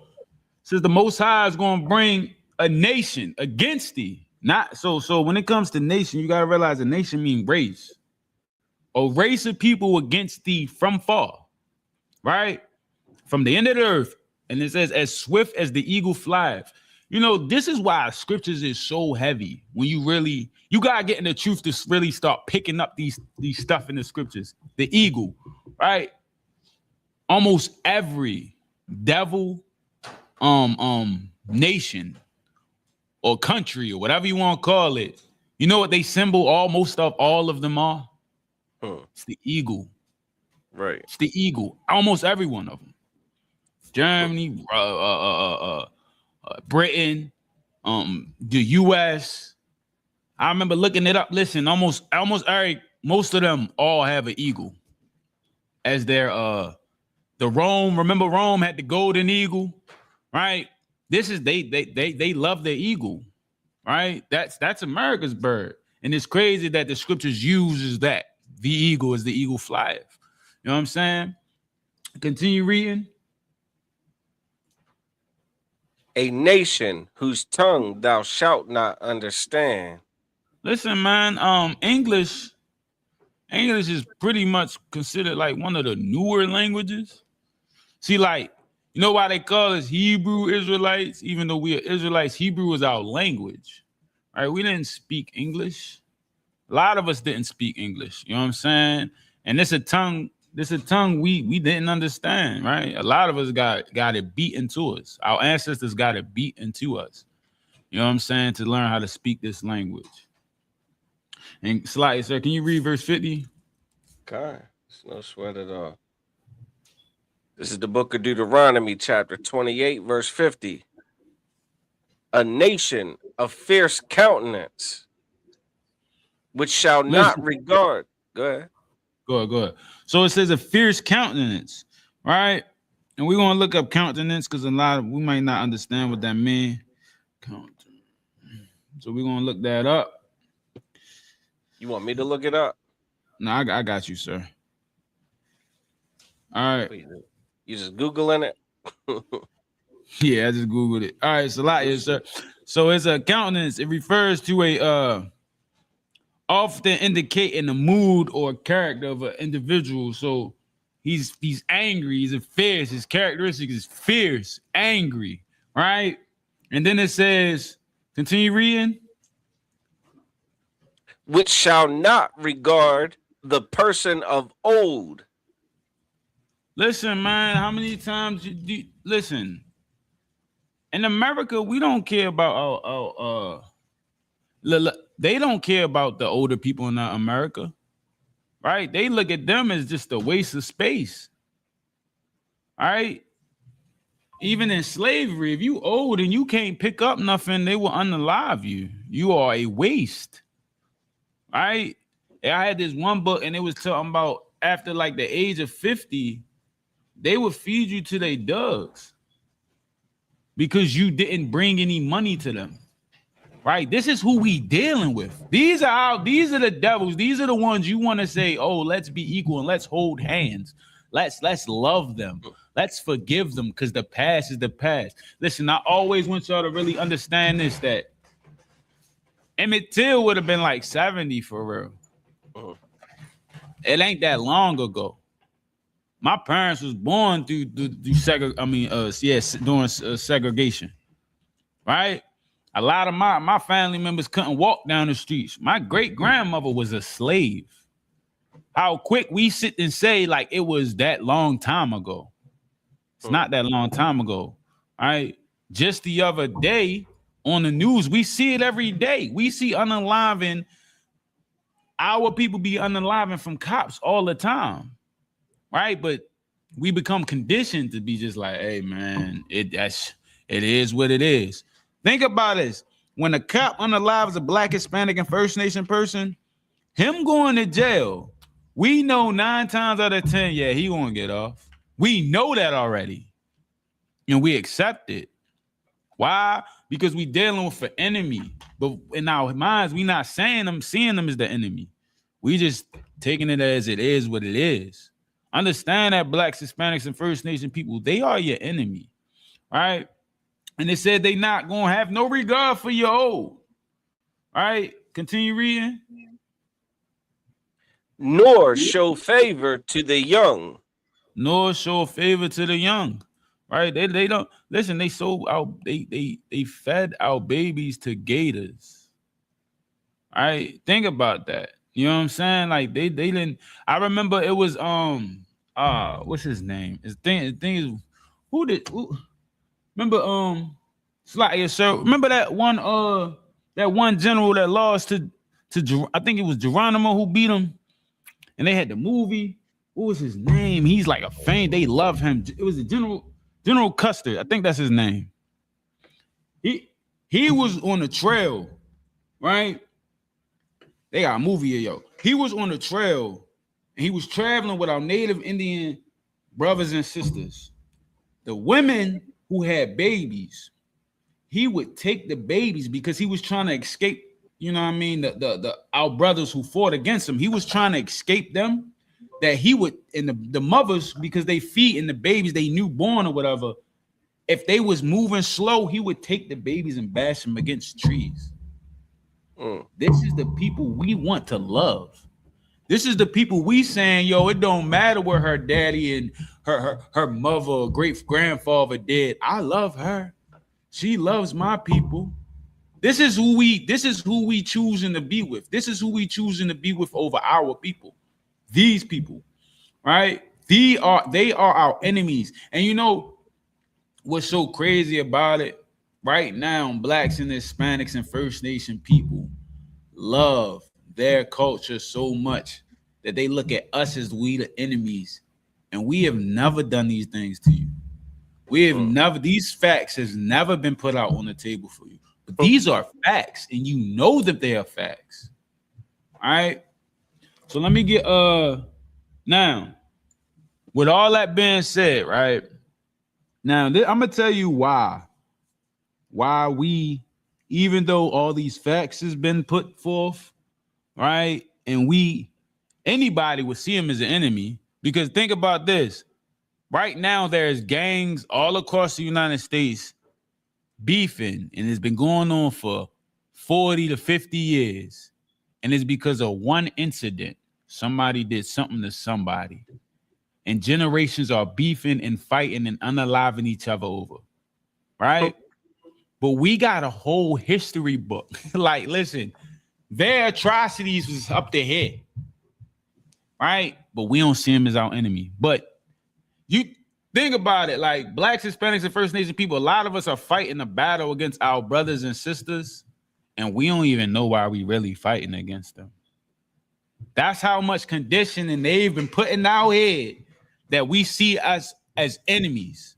says the Most High is going to bring a nation against thee. Not so when it comes to nation, you got to realize a nation means race. A race of people against thee from far, right? From the end of the earth. And it says, as swift as the eagle flieth. You know, this is why scriptures is so heavy. When you got to get in the truth to really start picking up these stuff in the scriptures. The eagle, right? Almost every devil, nation or country or whatever you want to call it, you know what they symbol almost of all of them are? It's the eagle. Right. It's the eagle. Almost every one of them. Germany, Britain, the U.S. I remember looking it up. Listen, most of them all have an eagle as their the Rome. Remember, Rome had the golden eagle, right? This is they love their eagle, right? That's America's bird, and it's crazy that the scriptures uses that. The eagle is the eagle flieth. You know what I'm saying? Continue reading. A nation whose tongue thou shalt not understand. Listen, man, English is pretty much considered like one of the newer languages. See, like, you know why they call us Hebrew Israelites? Even though we are Israelites, Hebrew is our language, right? We didn't speak English. A lot of us didn't speak English. You know what I'm saying? And this a tongue we didn't understand, right? A lot of us got it beat into us. Our ancestors got it beat into us. You know what I'm saying? To learn how to speak this language. And slightly, sir, can you read verse 50? God, it's no sweat at all. This is the book of Deuteronomy, chapter 28, verse 50. A nation of fierce countenance, which shall not regard. Go ahead. Go ahead. So it says a fierce countenance, right? And we're gonna look up countenance because we might not understand what that means. So we're gonna look that up. You want me to look it up? No, I got you, sir. All right. You just Googling it? Yeah, I just Googled it. All right, so sir. So it's a countenance. It refers to a often indicating the mood or character of an individual. So he's angry, he's fierce. His characteristic is fierce, angry, right? And then it says, continue reading. Which shall not regard the person of old. Listen, man, how many times you listen? In America, we don't care about they don't care about the older people in America, right? They look at them as just a waste of space. All right. Even in slavery, if you old and you can't pick up nothing, they will unalive you. You are a waste. Right? I had this one book and it was talking about after like the age of 50, they would feed you to their dogs because you didn't bring any money to them. Right? This is who we dealing with. These are the devils. These are the ones you want to say, oh, let's be equal and let's hold hands. Let's love them. Let's forgive them because the past is the past. Listen, I always want y'all to really understand this, that Emmett Till would have been like 70 for real. It ain't that long ago. My parents was born during segregation, right? A lot of my family members couldn't walk down the streets. My great grandmother was a slave. How quick we sit and say like it was that long time ago. It's not that long time ago, right? Just the other day on the news, we see it every day. We see unaliving. Our people be unaliving from cops all the time, right? But we become conditioned to be just like, hey man, it is what it is. Think about this: when a cop unalives a Black, Hispanic, and First Nation person, him going to jail, we know 9 times out of 10, yeah, he won't get off. We know that already, and we accept it. Why? Because we dealing with an enemy, but in our minds, we not seeing them as the enemy. We just taking it as it is what it is. Understand that Blacks, Hispanics, and First Nation people, they are your enemy, right? And they said they not gonna have no regard for your old. All right, continue reading. Nor show favor to the young. Nor show favor to the young. Right? They don't listen. They sold out. They fed our babies to gators. All right, think about that. You know what I'm saying? Like they didn't. I remember it was what's his name? His thing is who remember Slightly sir. Remember that one general that lost to I think it was Geronimo who beat him, and they had the movie. What was his name? He's like a fan. They love him. It was a General Custer. I think that's his name. He was on the trail, right? They got a movie here, yo. He was on the trail and he was traveling with our native Indian brothers and sisters. The women who had babies, he would take the babies because he was trying to escape, you know what I mean? The our brothers who fought against him, he was trying to escape them. That he would, and the mothers, because they feeding the babies, they newborn or whatever, if they was moving slow, he would take the babies and bash them against trees. This is the people we want to love. This is the people we saying, yo, it don't matter where her daddy and her mother or great grandfather did. I love her. She loves my people. This is who we choosing to be with. This is who we choosing to be with over our people. These people, right? They are our enemies. And you know what's so crazy about it? Right now, Blacks and Hispanics and First Nation people love their culture so much that they look at us as we the enemies and we have never done these things to you. We have never, these facts has never been put out on the table for you. But these are facts, and you know that they are facts. All right. So let me get now, with all that being said, right? Now, I'm gonna tell you why we, even though all these facts has been put forth, right? And anybody would see him as an enemy, because think about this. Right now, there's gangs all across the United States beefing, and it's been going on for 40 to 50 years. And it's because of one incident. Somebody did something to somebody. And generations are beefing and fighting and unaliving each other over. Right? But we got a whole history book. Like, listen, their atrocities was up to here. Right? But we don't see them as our enemy. But you think about it, like Blacks, Hispanics, and First Nation people, a lot of us are fighting a battle against our brothers and sisters, and we don't even know why we really fighting against them. That's how much conditioning they've been putting in our head that we see us as enemies.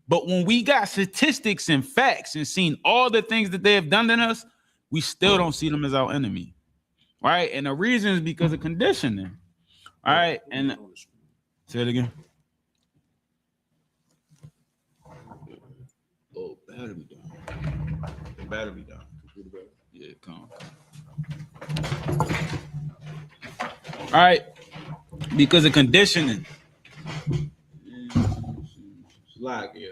But when we got statistics and facts and seen all the things that they have done to us, we still don't see them as our enemy, right? And the reason is because of conditioning, all right? And say it again. Oh, battery down. The battery down. Yeah, come on. All right, because of conditioning. Like, yeah.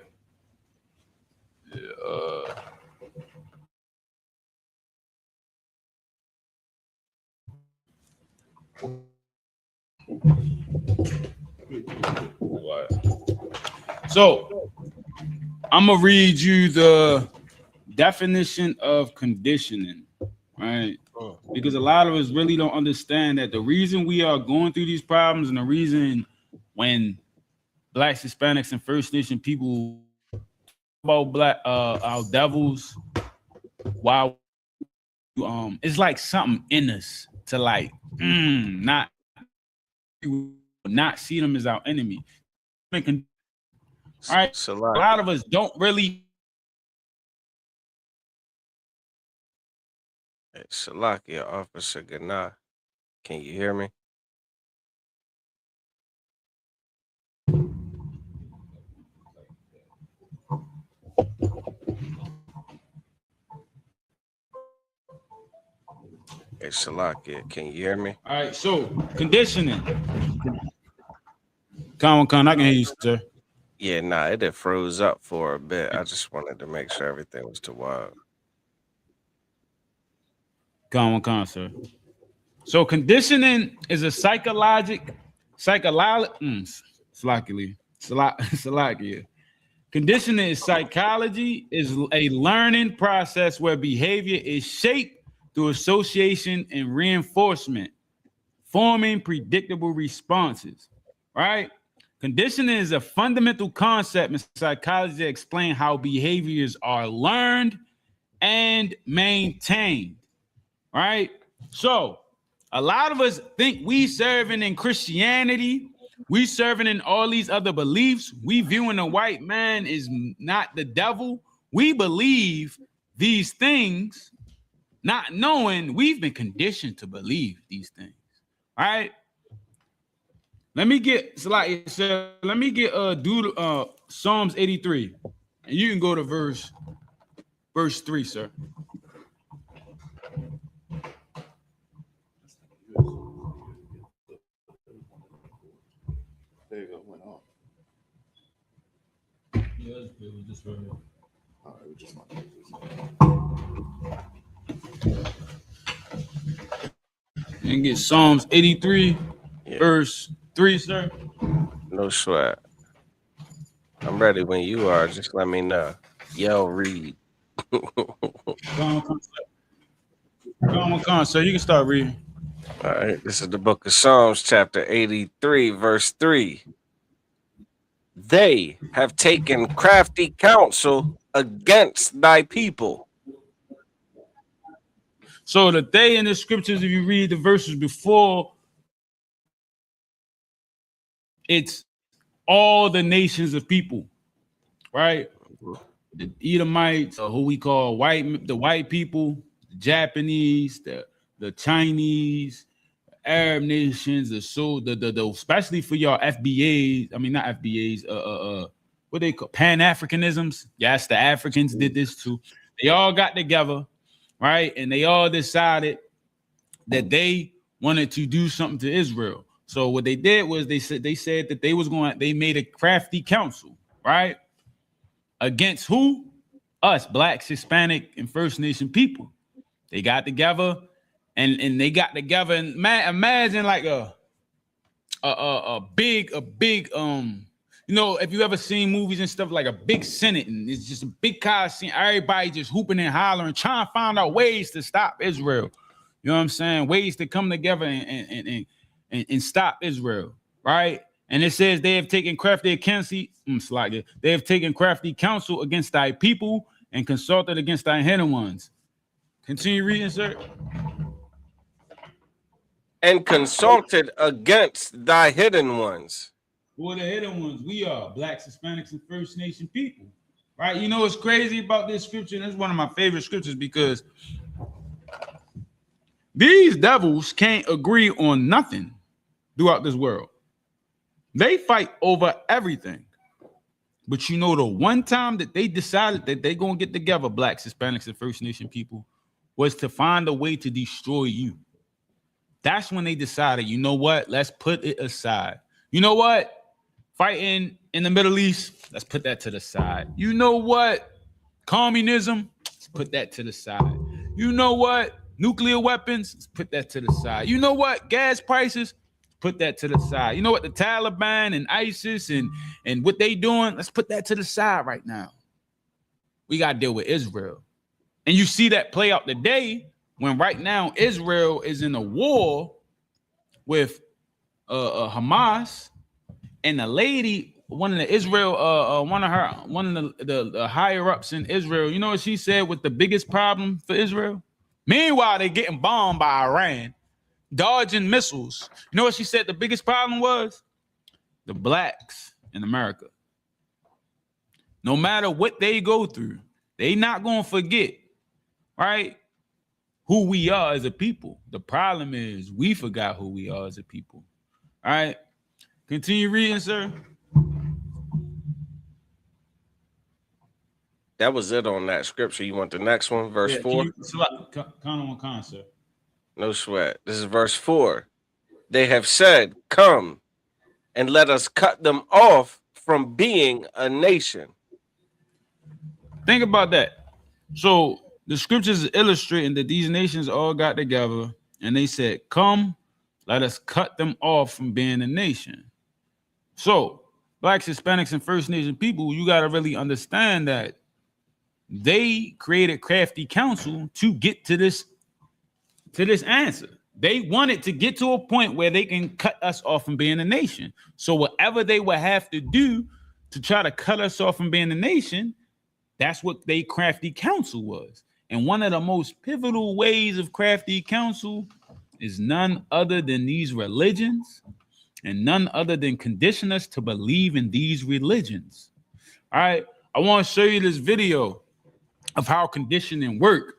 So I'm gonna read you the definition of conditioning, right? Because a lot of us really don't understand that the reason we are going through these problems, and the reason when Blacks, Hispanics, and First Nation people about our devils, why it's like something in us to like not see them as our enemy. All right, a lot of us don't really. Hey, Salakia, Officer Gana, can you hear me? Hey, Salakia, can you hear me? All right, so conditioning. Con, I can hear you, sir. Yeah, nah, it had froze up for a bit. I just wanted to make sure everything was too wild. Con, sir. So conditioning is a psychological. Conditioning is psychology, is a learning process where behavior is shaped through association and reinforcement, forming predictable responses, right? Conditioning is a fundamental concept in psychology that explains how behaviors are learned and maintained, right? So a lot of us think we serving in Christianity, we serving in all these other beliefs, we viewing the white man is not the devil. We believe these things, not knowing we've been conditioned to believe these things, all right? Let me get Psalms 83, and you can go to verse 3, sir. There you go. Went off. Yeah, it was just right here. All right, we just want And get Psalms 83, verse 3, sir. No sweat. I'm ready when you are. Just let me know. Yo, read. Come on, sir. You can start reading. All right. This is the book of Psalms, chapter 83, verse 3. They have taken crafty counsel against thy people. So the they in the scriptures, if you read the verses before, it's all the nations of people, right? The Edomites, or who we call the white people, the Japanese, the Chinese, Arab nations, the especially for y'all FBAs. I mean, not FBAs. What they call Pan-Africanisms. Yes, the Africans did this too. They all got together, right, and they all decided that they wanted to do something to Israel. So what they did was they said that they made a crafty council, right, against who? Us, Blacks, Hispanic, and First Nation people. They got together, and they got together, and imagine like a big you know, if you ever seen movies and stuff, like a big Senate, and it's just a big scene, everybody just hooping and hollering, trying to find out ways to stop Israel. You know what I'm saying? Ways to come together and stop Israel, right? And it says they have taken crafty counsel. They have taken crafty counsel against thy people and consulted against thy hidden ones. Continue reading, sir. And consulted against thy hidden ones. Who are the hidden ones? We are Blacks, Hispanics, and First Nation people, right? You know what's crazy about this scripture? And it's one of my favorite scriptures because these devils can't agree on nothing throughout this world. They fight over everything. But you know, the one time that they decided that they're going to get together, Blacks, Hispanics, and First Nation people, was to find a way to destroy you. That's when they decided, you know what? Let's put it aside. You know what? Fighting in the Middle East, let's put that to the side. You know what? Communism, let's put that to the side. You know what? Nuclear weapons, let's put that to the side. You know what? Gas prices, put that to the side. You know what? The Taliban and ISIS and what they doing, let's put that to the side right now. We got to deal with Israel. And you see that play out today when right now Israel is in a war with Hamas, and the lady, one of the higher ups in Israel, you know what she said was the biggest problem for Israel? Meanwhile, they're getting bombed by Iran, dodging missiles. You know what she said the biggest problem was? The blacks in America. No matter what they go through, they not going to forget, right, who we are as a people. The problem is we forgot who we are as a people. All right. Continue reading, sir. That was it on that scripture. You want the next one, verse 4? Sir. No sweat. This is verse 4. They have said, come and let us cut them off from being a nation. Think about that. So the scriptures is illustrating that these nations all got together and they said, come, let us cut them off from being a nation. So Blacks, Hispanics, and First Nation people, you got to really understand that they created crafty counsel to get to this answer. They wanted to get to a point where they can cut us off from being a nation. So whatever they would have to do to try to cut us off from being a nation, that's what they crafty counsel was. And one of the most pivotal ways of crafty counsel is none other than these religions, and none other than condition us to believe in these religions. All right, I want to show you this video of how conditioning work,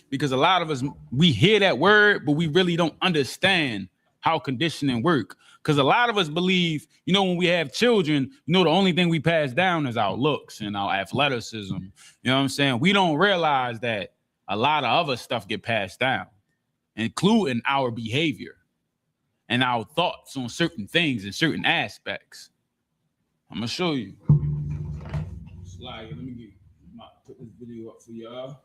because a lot of us, we hear that word, but we really don't understand how conditioning work. Because a lot of us believe, you know, when we have children, you know, the only thing we pass down is our looks and our athleticism. You know what I'm saying? We don't realize that a lot of other stuff get passed down, including our behavior and our thoughts on certain things and certain aspects. I'm gonna show you. Slide. Let me put this video up for y'all.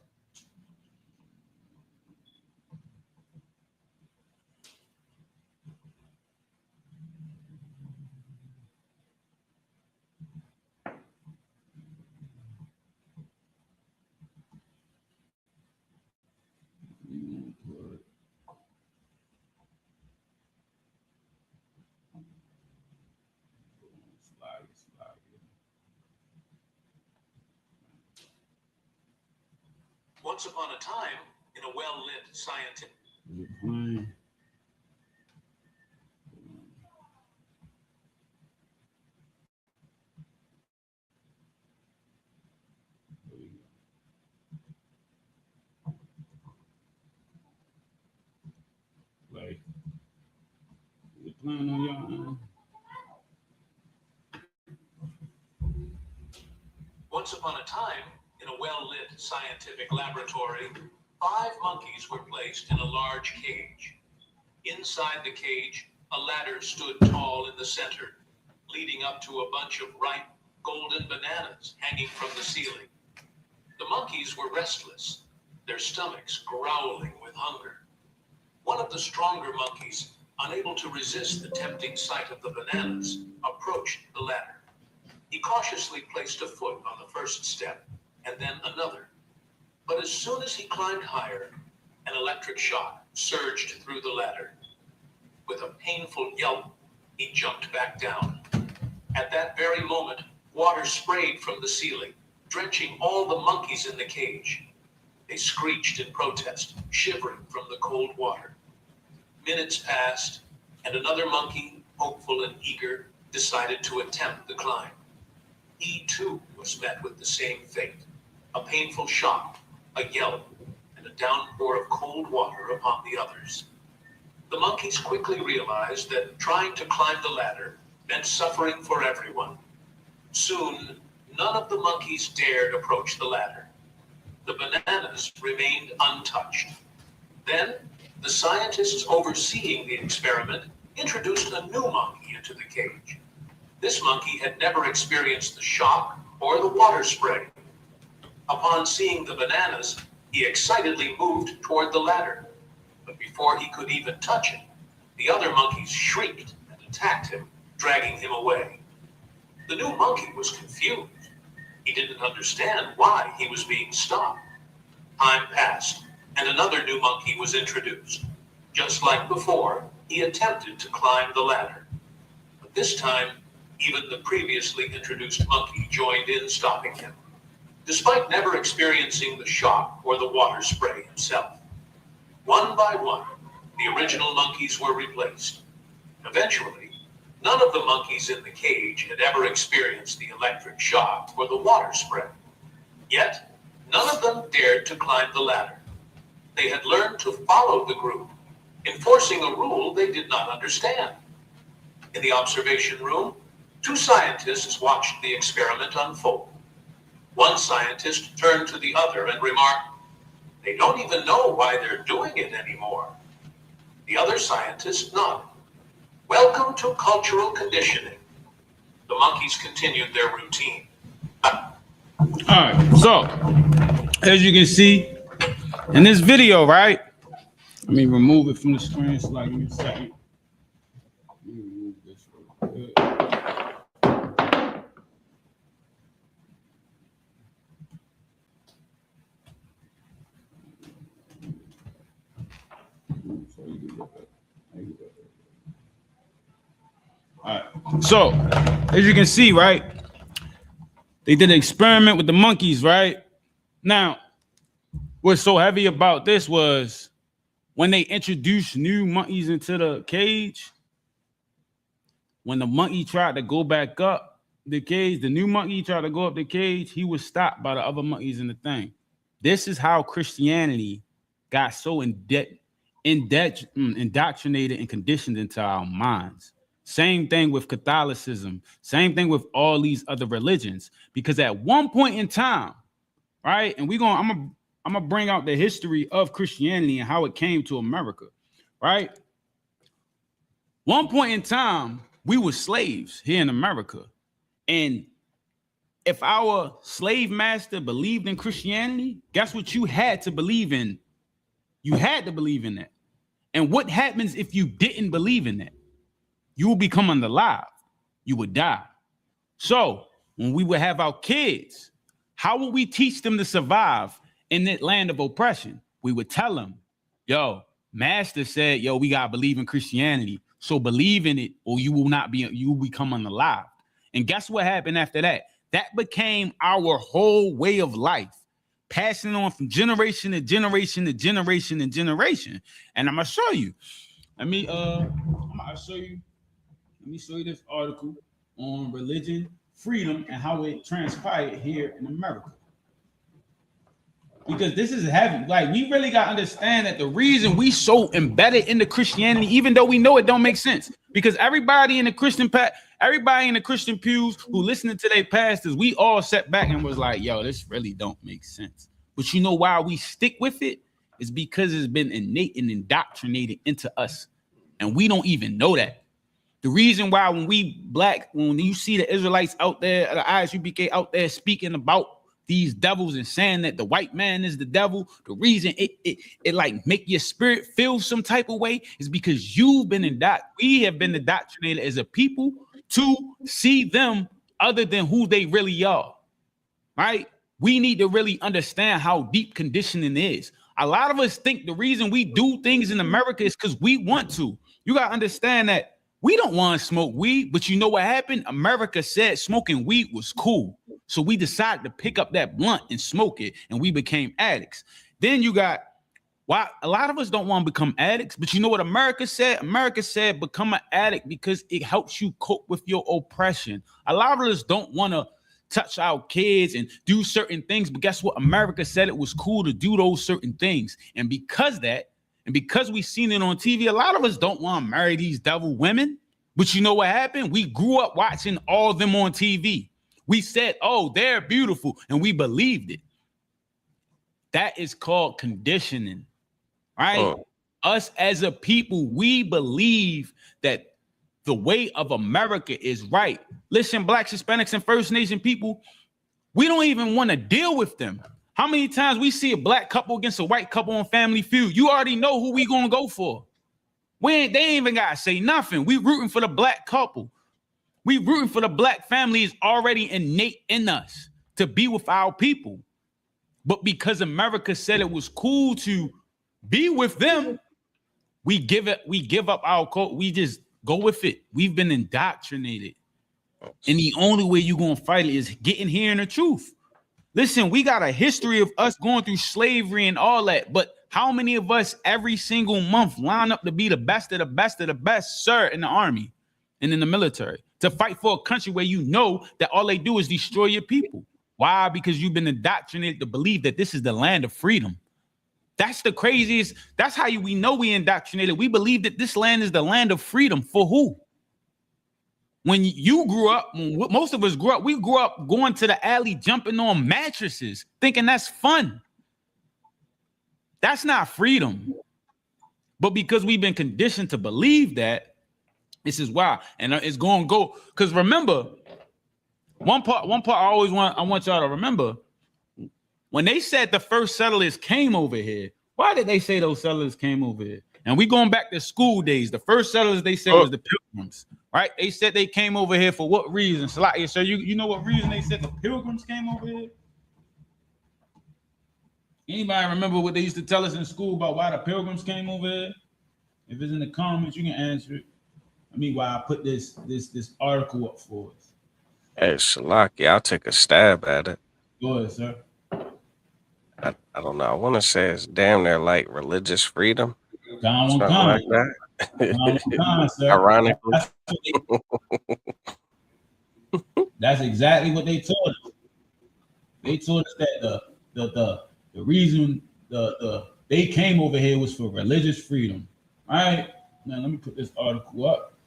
Once upon a time, in a well-lit scientific... plan on y'all. Once upon a time, in a well-lit scientific laboratory, 5 monkeys were placed in a large cage. Inside the cage, a ladder stood tall in the center, leading up to a bunch of ripe, golden bananas hanging from the ceiling. The monkeys were restless, their stomachs growling with hunger. One of the stronger monkeys, unable to resist the tempting sight of the bananas, approached the ladder. He cautiously placed a foot on the first step, and then another. But as soon as he climbed higher, an electric shock surged through the ladder. With a painful yelp, he jumped back down. At that very moment, water sprayed from the ceiling, drenching all the monkeys in the cage. They screeched in protest, shivering from the cold water. Minutes passed, and another monkey, hopeful and eager, decided to attempt the climb. He too was met with the same fate, a painful shock, a yelp, and a downpour of cold water upon the others. The monkeys quickly realized that trying to climb the ladder meant suffering for everyone. Soon, none of the monkeys dared approach the ladder. The bananas remained untouched. Then, the scientists overseeing the experiment introduced a new monkey into the cage. This monkey had never experienced the shock or the water spray. Upon seeing the bananas, he excitedly moved toward the ladder. But before he could even touch it, the other monkeys shrieked and attacked him, dragging him away. The new monkey was confused. He didn't understand why he was being stopped. Time passed, and another new monkey was introduced. Just like before, he attempted to climb the ladder. But this time, even the previously introduced monkey joined in stopping him, despite never experiencing the shock or the water spray himself. One by one, the original monkeys were replaced. Eventually, none of the monkeys in the cage had ever experienced the electric shock or the water spray. Yet, none of them dared to climb the ladder. They had learned to follow the group, enforcing a rule they did not understand. In the observation room, 2 scientists watched the experiment unfold. One scientist turned to the other and remarked, "They don't even know why they're doing it anymore." The other scientist nodded. "Welcome to cultural conditioning." The monkeys continued their routine. All right, so as you can see in this video, right? Let me remove it from the screen so like in a second. Let me remove this real quick. All right, so as you can see, right, they did an experiment with the monkeys, right? Now, what's so heavy about this was when they introduced new monkeys into the cage, when the monkey tried to go back up the cage, the new monkey tried to go up the cage, he was stopped by the other monkeys in the thing. This is how Christianity got so indoctrinated and conditioned into our minds. Same thing with Catholicism. Same thing with all these other religions. Because at one point in time, right, and I'm gonna bring out the history of Christianity and how it came to America, right? One point in time, we were slaves here in America. And if our slave master believed in Christianity, guess what you had to believe in? You had to believe in that. And what happens if you didn't believe in that? You will become unalive. You would die. So when we would have our kids, how would we teach them to survive in that land of oppression? We would tell them, yo, master said, yo, we got to believe in Christianity. So believe in it or you will become unalive. And guess what happened after that? That became our whole way of life, passing on from generation to generation to generation to generation. And I'm going to show you. Let me show you this article on religion, freedom, and how it transpired here in America. because this is heavy. Like, we really got to understand that the reason we so embedded into Christianity, even though we know it don't make sense, because everybody in the Christian pews who listening to their pastors, we all sat back and was like, yo, this really don't make sense. But you know why we stick with it? It's because it's been innate and indoctrinated into us. And we don't even know that. The reason why when you see the Israelites out there, the ISUPK out there speaking about these devils and saying that the white man is the devil, the reason it like make your spirit feel some type of way is because we have been indoctrinated as a people to see them other than who they really are, right? We need to really understand how deep conditioning is. A lot of us think the reason we do things in America is because we want to. You got to understand that we don't want to smoke weed, but you know what happened? America said smoking weed was cool. So we decided to pick up that blunt and smoke it, and we became addicts. Then you got, why a lot of us don't want to become addicts, but you know what America said? America said become an addict because it helps you cope with your oppression. A lot of us don't want to touch our kids and do certain things, but guess what? America said it was cool to do those certain things. And because we seen it on TV, a lot of us don't want to marry these devil women. But you know what happened? We grew up watching all of them on TV. We said, oh, they're beautiful, and we believed it. That is called conditioning, right? Oh. Us as a people, we believe that the way of America is right. Listen, Blacks, Hispanics, and First Nation people, we don't even want to deal with them. How many times we see a black couple against a white couple on Family Feud? You already know who we gonna go for. They ain't even gotta say nothing. We rooting for the black couple. We rooting for the black family is already innate in us to be with our people. But because America said it was cool to be with them, we give up our code. We just go with it. We've been indoctrinated. And the only way you're gonna fight it is getting here in the truth. Listen, we got a history of us going through slavery and all that, but how many of us every single month line up to be the best of the best of the best, sir, in the army and in the military, to fight for a country where you know that all they do is destroy your people? Why? Because you've been indoctrinated to believe that this is the land of freedom. That's the craziest. That's how we know we indoctrinated. We believe that this land is the land of freedom. For who? When you grew up, most of us grew up, we grew up going to the alley, jumping on mattresses, thinking that's fun. That's not freedom. But because we've been conditioned to believe that, this is why. And it's going to go. Because remember, one part I want y'all to remember, when they said the first settlers came over here, why did they say those settlers came over here? And we going back to school days. The first settlers they said was the Pilgrims, right? They said they came over here for what reason? So you know what reason they said the Pilgrims came over here? Anybody remember what they used to tell us in school about why the Pilgrims came over here? If it's in the comments, you can answer it. I mean, why I put this article up for us. Hey, Shalaki, I'll take a stab at it. Go ahead, sir. I don't know. I want to say it's damn near like religious freedom. Something like that. Sir. Ironically. That's exactly what they told us. They told us that the reason they came over here was for religious freedom. All right. Now let me put this article up.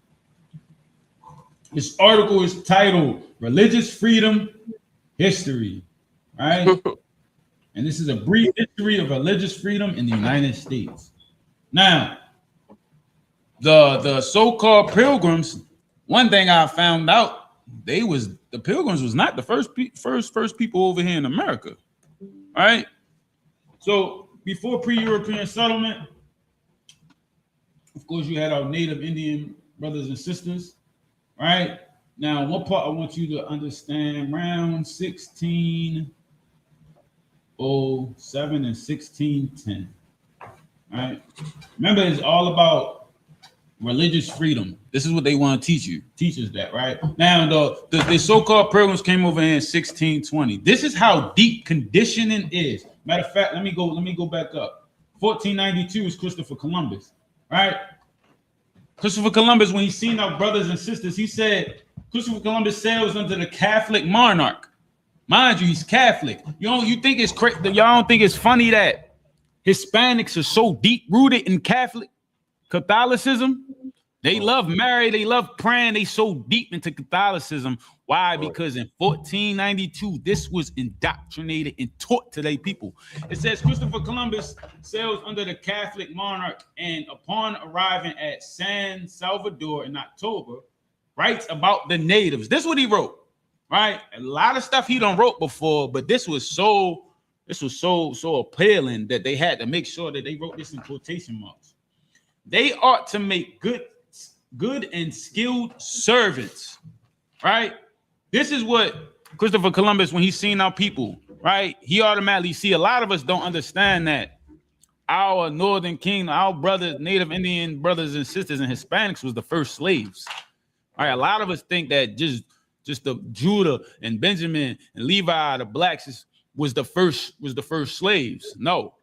This article is titled Religious Freedom History. All right. And this is a brief history of religious freedom in the United States. Now, the so-called Pilgrims, one thing I found out, the Pilgrims was not the first people over here in America. All right. So before pre-European settlement, of course, you had our native Indian brothers and sisters. All right. Now, one part I want you to understand, around 1607 and 1610. All right. Remember, it's all about religious freedom. This is what they want to teach you. Teach us that, right? Now, the so-called Pilgrims came over in 1620. This is how deep conditioning is. Matter of fact, let me go back up. 1492 is Christopher Columbus, right? Christopher Columbus, when he seen our brothers and sisters, he said Christopher Columbus sails under the Catholic monarch. Mind you, he's Catholic. Y'all don't think it's funny that Hispanics are so deep rooted in Catholicism? They love Mary, they love praying, they so deep into Catholicism. Why? Because in 1492, this was indoctrinated and taught to their people. It says Christopher Columbus sailed under the Catholic monarch, and upon arriving at San Salvador in October, writes about the natives. This is what he wrote, right? A lot of stuff he done wrote before, but this was so appealing that they had to make sure that they wrote this in quotation marks. They ought to make good and skilled servants, right? This is what Christopher Columbus, when he's seen our people, right? He automatically see. A lot of us don't understand that our Northern Kingdom, our brothers, Native Indian brothers and sisters and Hispanics was the first slaves. All right, a lot of us think that just the Judah and Benjamin and Levi, the blacks, was the first slaves. No, all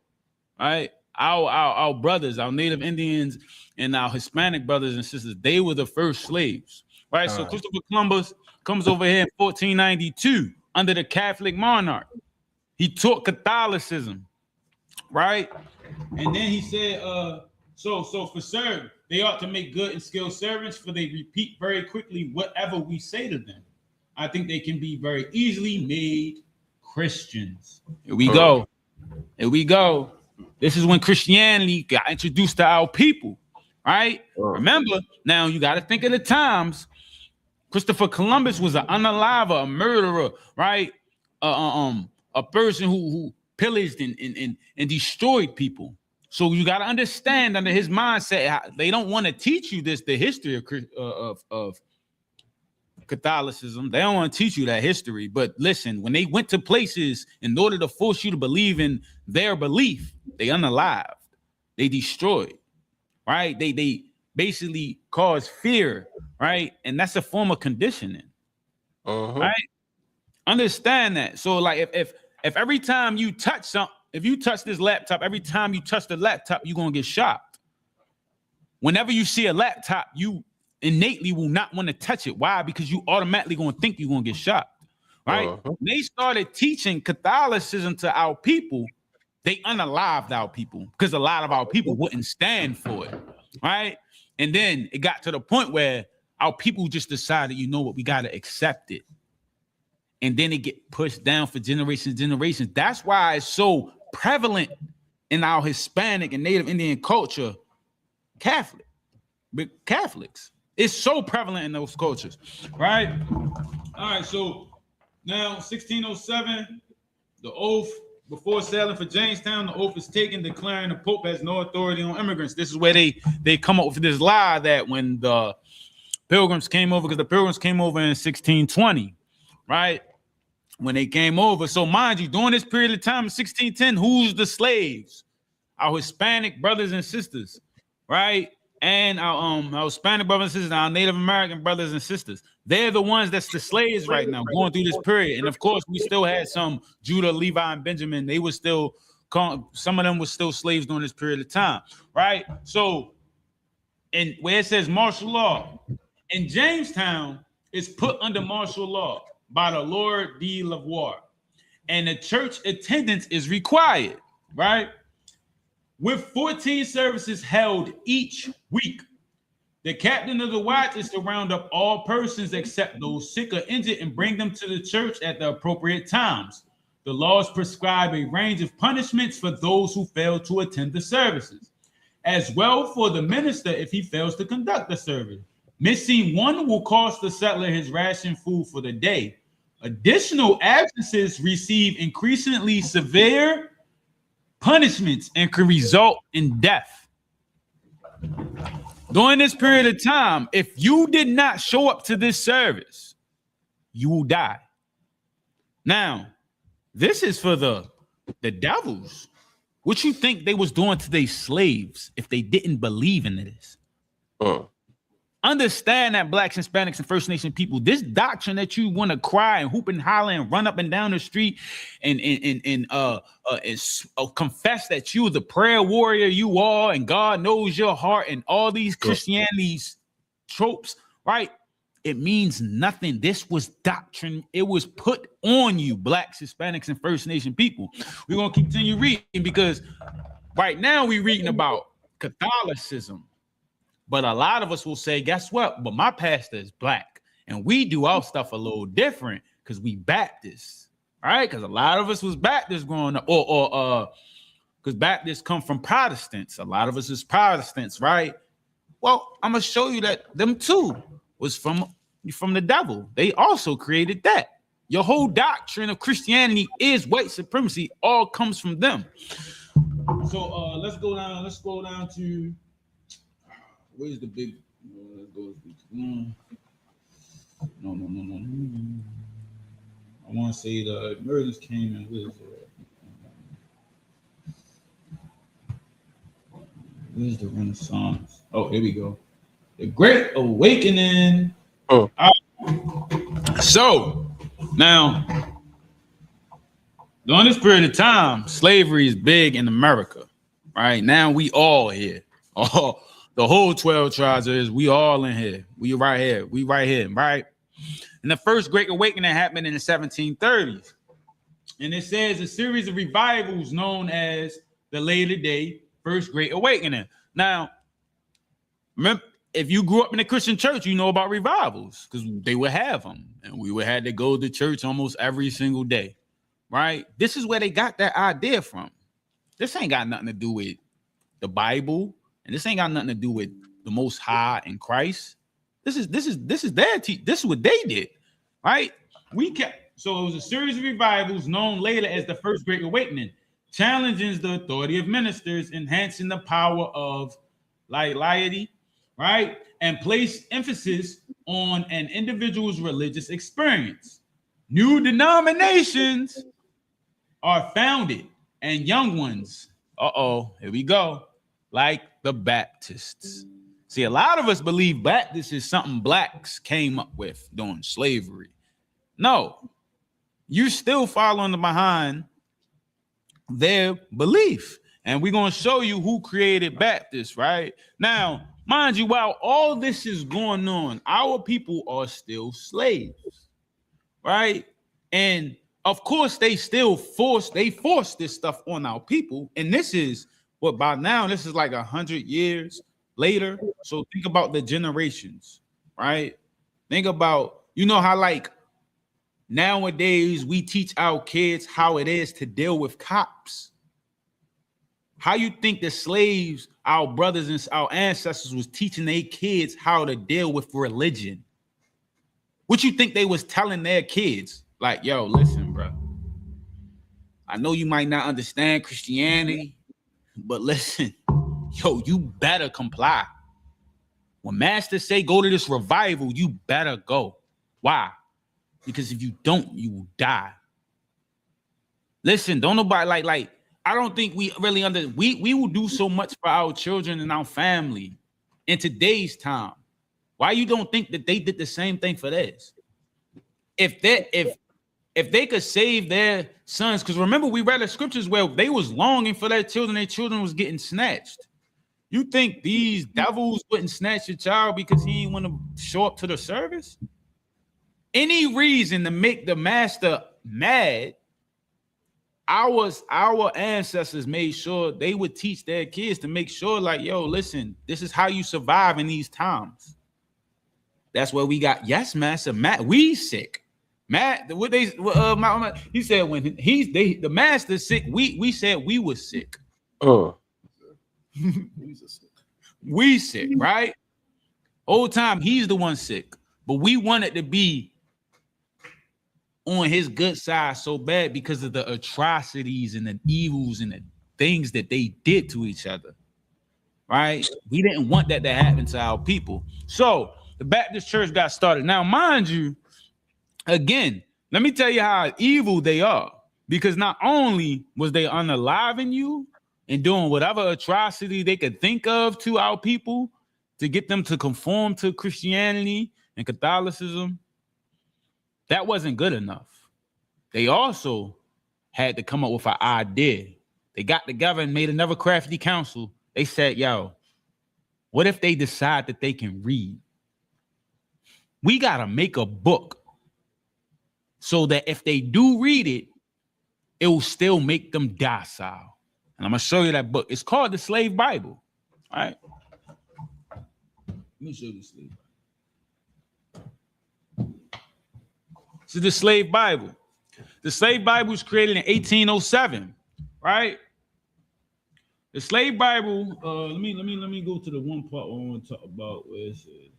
right. Our brothers, our Native Indians and our Hispanic brothers and sisters, they were the first slaves. Right. So Christopher Columbus comes over here in 1492 under the Catholic monarch. He taught Catholicism, right? And then he said, so for serve, they ought to make good and skilled servants, for they repeat very quickly whatever we say to them. I think they can be very easily made Christians. Here we go. This is when Christianity got introduced to our people, right? Remember, now you got to think of the times. Christopher Columbus was an unaliver, a murderer, right? A person who pillaged and destroyed people. So you got to understand, under his mindset, they don't want to teach you the history of Catholicism. They don't want to teach you that history. But listen, when they went to places in order to force you to believe in their belief, they unalived, they destroyed, right? They basically cause fear, right? And that's a form of conditioning, right? Understand that. So like if every time you touch something, if you touch this laptop, every time you touch the laptop, you're going to get shocked. Whenever you see a laptop, you innately will not want to touch it. Why? Because you automatically going to think you're going to get shocked, right? When they started teaching Catholicism to our people, they unalived our people because a lot of our people wouldn't stand for it, right? And then it got to the point where our people just decided, you know what, we got to accept it. And then it get pushed down for generations. That's why it's so prevalent in our Hispanic and Native Indian culture, Catholics. It's so prevalent in those cultures, right? All right, so now 1607, the oath, before sailing for Jamestown, the oath is taken, declaring the Pope has no authority on immigrants. This is where they come up with this lie that when the Pilgrims came over, because the Pilgrims came over in 1620, right? When they came over. So mind you, during this period of time, 1610, who's the slaves? Our Hispanic brothers and sisters, right? And our Hispanic brothers and sisters, our Native American brothers and sisters. They're the ones that's the slaves right now, going through this period. And of course, we still had some Judah, Levi, and Benjamin. They were still, some of them were still slaves during this period of time, right? So, and where it says martial law, in Jamestown, it's put under martial law by the Lord de Lavoie, and the church attendance is required, right? With 14 services held each week. The captain of the watch is to round up all persons except those sick or injured and bring them to the church at the appropriate times. The laws prescribe a range of punishments for those who fail to attend the services, as well for the minister if he fails to conduct the service. Missing one will cost the settler his ration food for the day. Additional absences receive increasingly severe punishments and can result in death. During this period of time, if you did not show up to this service, you will die. Now, this is for the devils. What you think they was doing to their slaves if they didn't believe in this? Understand that Blacks, Hispanics, and First Nation people, this doctrine that you want to cry and hoop and holler and run up and down the street and confess that you the prayer warrior you are and God knows your heart and all these Christianity's tropes, right? It means nothing. This was doctrine. It was put on you, Blacks, Hispanics, and First Nation people. We're going to continue reading because right now we're reading about Catholicism. But a lot of us will say, guess what? But my pastor is Black. And we do our stuff a little different because we Baptists. All right? Because a lot of us was Baptists growing up. Because Baptists come from Protestants. A lot of us is Protestants, right? Well, I'm going to show you that them too was from the devil. They also created that. Your whole doctrine of Christianity is white supremacy. All comes from them. So let's go down. Let's go down to where's the big? No. I want to say the murders came in with. Where's the Renaissance? Oh, here we go. The Great Awakening. Oh. So now, during this period of time, slavery is big in America. Right now, we all here. Oh, the whole 12 tribes is we all in here. We right here. We right here. Right. And the first Great Awakening happened in the 1730s. And it says a series of revivals known as the later day First Great Awakening. Now, remember, if you grew up in a Christian church, you know about revivals because they would have them. And we would have to go to church almost every single day, right? This is where they got that idea from. This ain't got nothing to do with the Bible, and this ain't got nothing to do with the Most High and Christ. This is their this is what they did, right? So it was a series of revivals known later as the First Great Awakening, challenging the authority of ministers, enhancing the power of laity, right? And place emphasis on an individual's religious experience. New denominations are founded and young ones, here we go, like the Baptists. See, a lot of us believe Baptists is something Blacks came up with during slavery. No, you're still following behind their belief. And we're going to show you who created Baptists, right? Now, mind you, while all this is going on, our people are still slaves, right? And of course, they still force this stuff on our people. And this is what by now, this is like 100 years later. So think about the generations, right? Think about, you know how like nowadays we teach our kids how it is to deal with cops. How you think the slaves, our brothers and our ancestors was teaching their kids how to deal with religion? What you think they was telling their kids? Like, yo, listen, bro. I know you might not understand Christianity, but listen, yo, you better comply. When master say go to this revival, you better go. Why? Because if you don't, you will die. Listen, don't nobody like I don't think we really we will do so much for our children and our family in today's time. Why you don't think that they did the same thing for theirs? If they could save their sons, because remember we read the scriptures where they was longing for their children was getting snatched. You think these devils wouldn't snatch your child because he didn't want to show up to the service? Any reason to make the master mad, our ancestors made sure they would teach their kids to make sure, like, yo, listen, this is how you survive in these times. That's where we got, yes, master, Matt, we sick. Matt, what they he said when the master's sick, we said we was sick. We sick, right? Whole time he's the one sick, but we wanted to be on his good side so bad because of the atrocities and the evils and the things that they did to each other, right? We didn't want that to happen to our people. So the Baptist church got started. Now, mind you, again, let me tell you how evil they are, because not only was they unaliving you and doing whatever atrocity they could think of to our people to get them to conform to Christianity and Catholicism, that wasn't good enough. They also had to come up with an idea. They got together and made another crafty council. They said, yo, what if they decide that they can read? We got to make a book so that if they do read it, it will still make them docile. And I'm going to show you that book. It's called the Slave Bible. All right. Let me show you the Slave Bible. This is the Slave Bible. The Slave Bible was created in 1807, right? The Slave Bible, let me go to the one part I want to talk about where it says.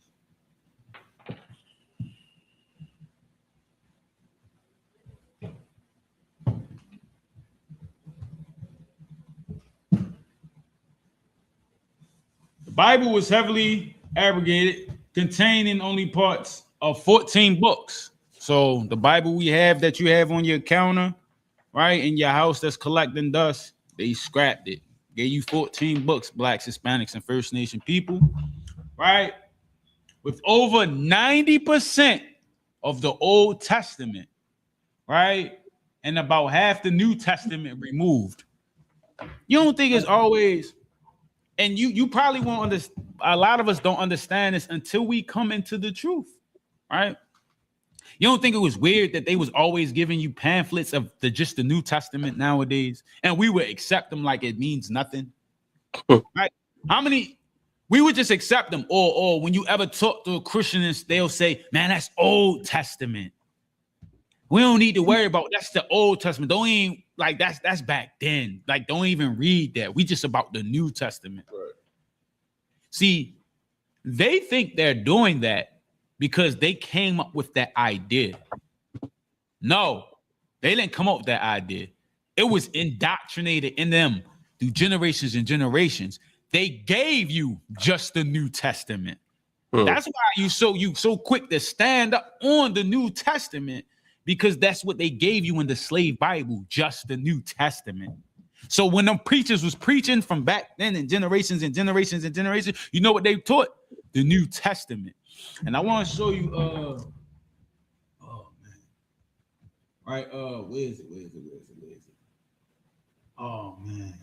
The Bible was heavily abrogated, containing only parts of 14 books. So the Bible we have that you have on your counter, right, in your house that's collecting dust, they scrapped it. Gave you 14 books, Blacks, Hispanics, and First Nation people, right? With over 90% of the Old Testament, right? And about half the New Testament removed. You don't think it's always, and you probably won't understand, a lot of us don't understand this until we come into the truth, right? You don't think it was weird that they was always giving you pamphlets of just the New Testament nowadays, and we would accept them like it means nothing, right? How many we would just accept them, or when you ever talk to a Christian, they'll say, "Man, that's Old Testament. We don't need to worry about that's the Old Testament. Don't even like that's back then. Like, don't even read that. We just about the New Testament." Right. See, they think they're doing that because they came up with that idea. No, they didn't come up with that idea. It was indoctrinated in them through generations and generations. They gave you just the New Testament. That's why you so quick to stand up on the New Testament, because that's what they gave you in the Slave Bible, just the New Testament. So when them preachers was preaching from back then and generations and generations and generations, you know what they taught? The New Testament. And I want to show you oh man. Right, where is it? Oh man.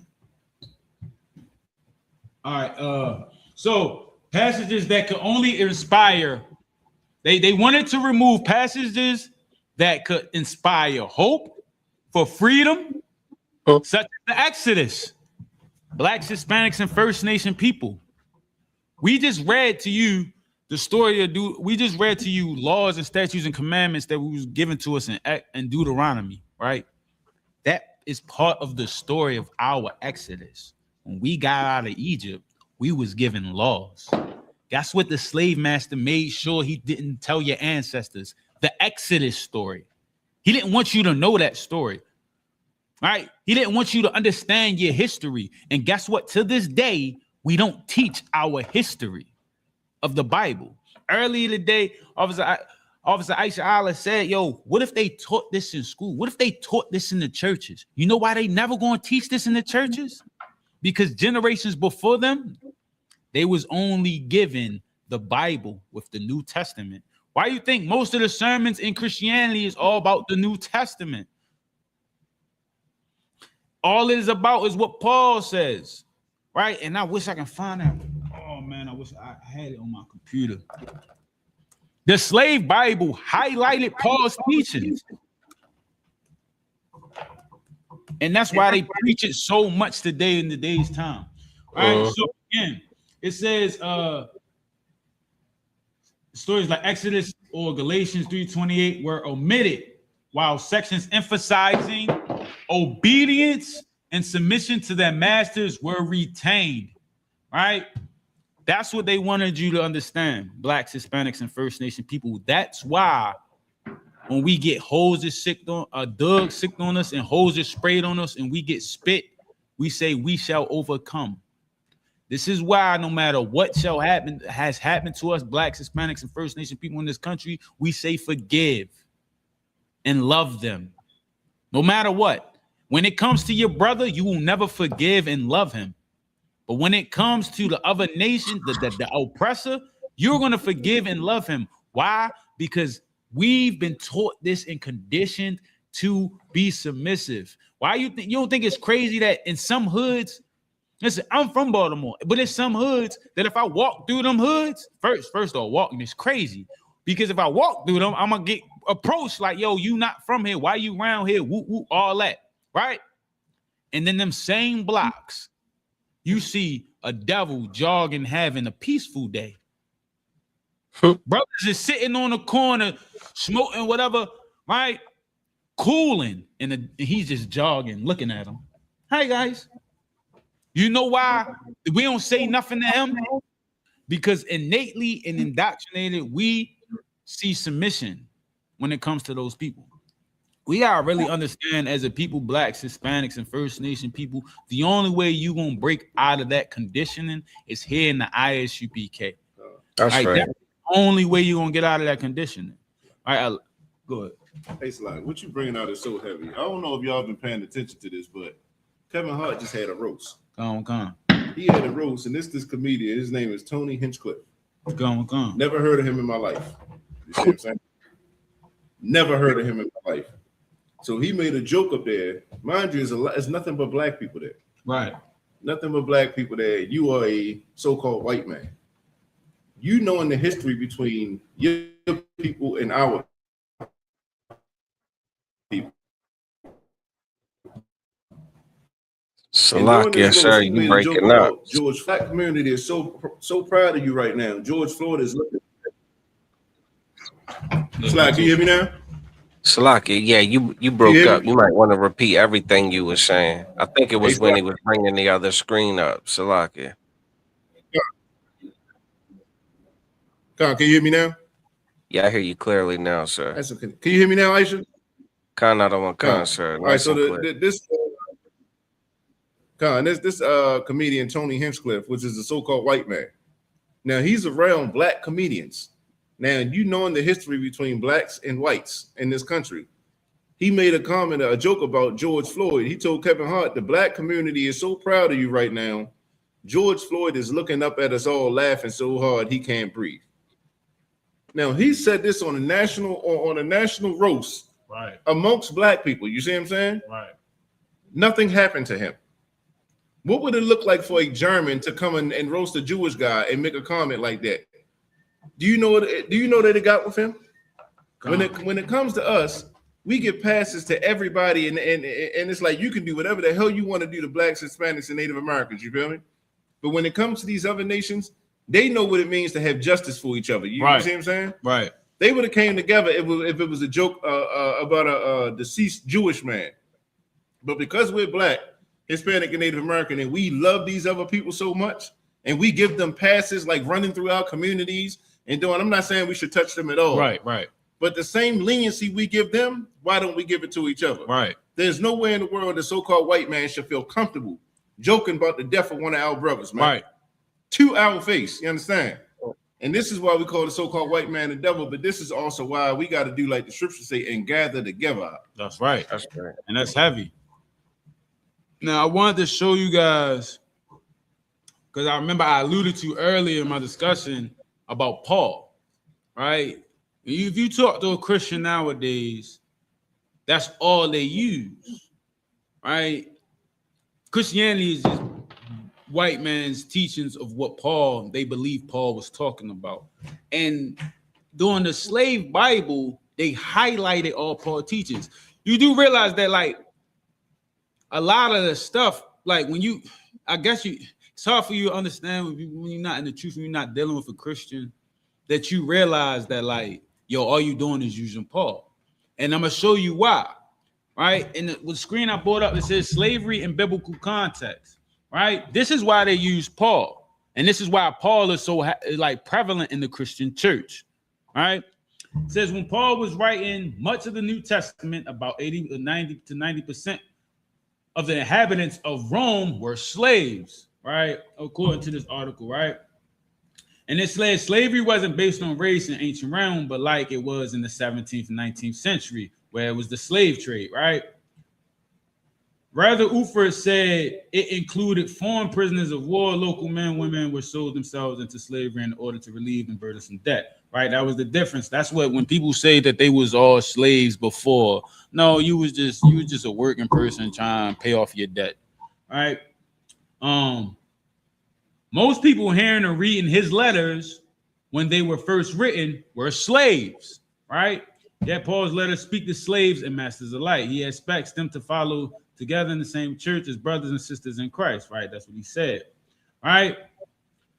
All right, so passages that could only inspire, they wanted to remove passages that could inspire hope for freedom, such as the Exodus, Blacks, Hispanics, and First Nation people. We just read to you the story of we just read to you laws and statutes and commandments that was given to us in Deuteronomy, right? That is part of the story of our Exodus. When we got out of Egypt, we was given laws. That's what the slave master made sure he didn't tell your ancestors. The Exodus story. He didn't want you to know that story. Right? He didn't want you to understand your history. And guess what? To this day, we don't teach our history of the Bible. Earlier today, Officer Aisha Allah said, yo, what if they taught this in school? What if they taught this in the churches? You know why they never going to teach this in the churches? Because generations before them, they was only given the Bible with the New Testament. Why do you think most of the sermons in Christianity is all about the New Testament? All it is about is what Paul says, right? And I wish I can find that. Oh man, I wish I had it on my computer. The Slave Bible highlighted Paul's teachings. And that's why they preach it so much today in today's time. All right, so again, it says stories like Exodus or Galatians 3:28 were omitted, while sections emphasizing obedience and submission to their masters were retained, right? That's what they wanted you to understand, Blacks, Hispanics, and First Nation people. That's why when we get hoses sicked on, Doug sicked on us and hoses sprayed on us and we get spit, we say we shall overcome. This is why no matter what has happened to us, Blacks, Hispanics, and First Nation people in this country, we say forgive and love them. No matter what. When it comes to your brother, you will never forgive and love him. But when it comes to the other nation, the oppressor, you're going to forgive and love him. Why? Because we've been taught this and conditioned to be submissive. Why you don't think it's crazy that in some hoods, listen, I'm from Baltimore, but in some hoods that if I walk through them hoods, first of all, walking is crazy Because if I walk through them, I'm gonna get approached like, yo, you not from here. Why you around here? Whoop, whoop, all that, right? And then them same blocks, you see a devil jogging, having a peaceful day. Brothers is sitting on the corner, smoking whatever, right? Cooling, and he's just jogging, looking at them. Hi, guys. You know why we don't say nothing to him? Because innately and indoctrinated, we see submission when it comes to those people. We gotta really understand as a people, blacks, Hispanics, and First Nation people, the only way you gonna break out of that conditioning is here in the ISUPK. That's right. That's the only way you're gonna get out of that conditioning. All right, go ahead. Hey, Sly, what you bringing out is so heavy. I don't know if y'all been paying attention to this, but Kevin Hart just had a roast. Come on. He had a roast, and this comedian, his name is Tony Hinchcliffe. Come on. Never heard of him in my life. You see what I'm saying? Never heard of him in my life. So he made a joke up there. Mind you, it's nothing but black people there. Right. Nothing but black people there. You are a so-called white man. You knowing the history between your people and our people. Salakia, sir, you breaking up. George, black community is so proud of you right now. George Floyd is looking. Slack, can you hear me now? Salakia, yeah, you broke up. You might want to repeat everything you were saying. I think it was when he was bringing the other screen up. Salakia. Can you hear me now? Yeah, I hear you clearly now, sir. That's okay. Can you hear me now, Aisha? Sir. All right, so this comedian Tony Hinchcliffe, which is a so-called white man. Now he's around black comedians. Now you knowing the history between blacks and whites in this country. He made a joke about George Floyd. He told Kevin Hart, the black community is so proud of you right now. George Floyd is looking up at us all, laughing so hard he can't breathe. Now he said this on a national roast, right, amongst black people. You see what I'm saying? Right. Nothing happened to him. What would it look like for a German to come in and roast a Jewish guy and make a comment like that? Do you know that it got with him? When it comes to us, we give passes to everybody, and it's like you can do whatever the hell you want to do to blacks, Hispanics, and Native Americans. You feel me? But when it comes to these other nations, they know what it means to have justice for each other. You see what I'm saying? Right. They would have came together if it was a joke about a deceased Jewish man. But because we're black, Hispanic, and Native American, and we love these other people so much, and we give them passes like running through our communities and doing. I'm not saying we should touch them at all. Right. But the same leniency we give them, why don't we give it to each other? Right. There's no way in the world the so-called white man should feel comfortable joking about the death of one of our brothers, man. Right. To our face, you understand? And this is why we call the so-called white man the devil, but this is also why we got to do like the scriptures say and gather together. That's right. And that's heavy. Now, I wanted to show you guys, because I remember I alluded to earlier in my discussion about Paul, right? If you talk to a Christian nowadays, that's all they use, right? Christianity is just white man's teachings of what they believe Paul was talking about. And during the slave Bible, they highlighted all Paul teachings. You do realize that, like, a lot of the stuff, like it's hard for you to understand when you're not in the truth, when you're not dealing with a Christian, that you realize that, like, all you doing is using Paul. And I'm going to show you why, right? And the screen I brought up, it says slavery in biblical context, right? This is why they use Paul. And this is why Paul is so prevalent in the Christian church, right? It says when Paul was writing much of the New Testament, about 80 or 90 to 90% of the inhabitants of Rome were slaves, right? According to this article, right? And it says slavery wasn't based on race in ancient Rome, but like it was in the 17th and 19th century, where it was the slave trade, right? Rather, Ufer said it included foreign prisoners of war. Local men and women were sold themselves into slavery in order to relieve them burdensome debt, right? That was the difference. That's what, when people say that they was all slaves before, no, you was just a working person trying to pay off your debt, right? Most people hearing and reading his letters when they were first written were slaves, right? Yet Paul's letters speak to slaves and masters alike. He expects them to follow together in the same church as brothers and sisters in Christ, right? That's what he said, right?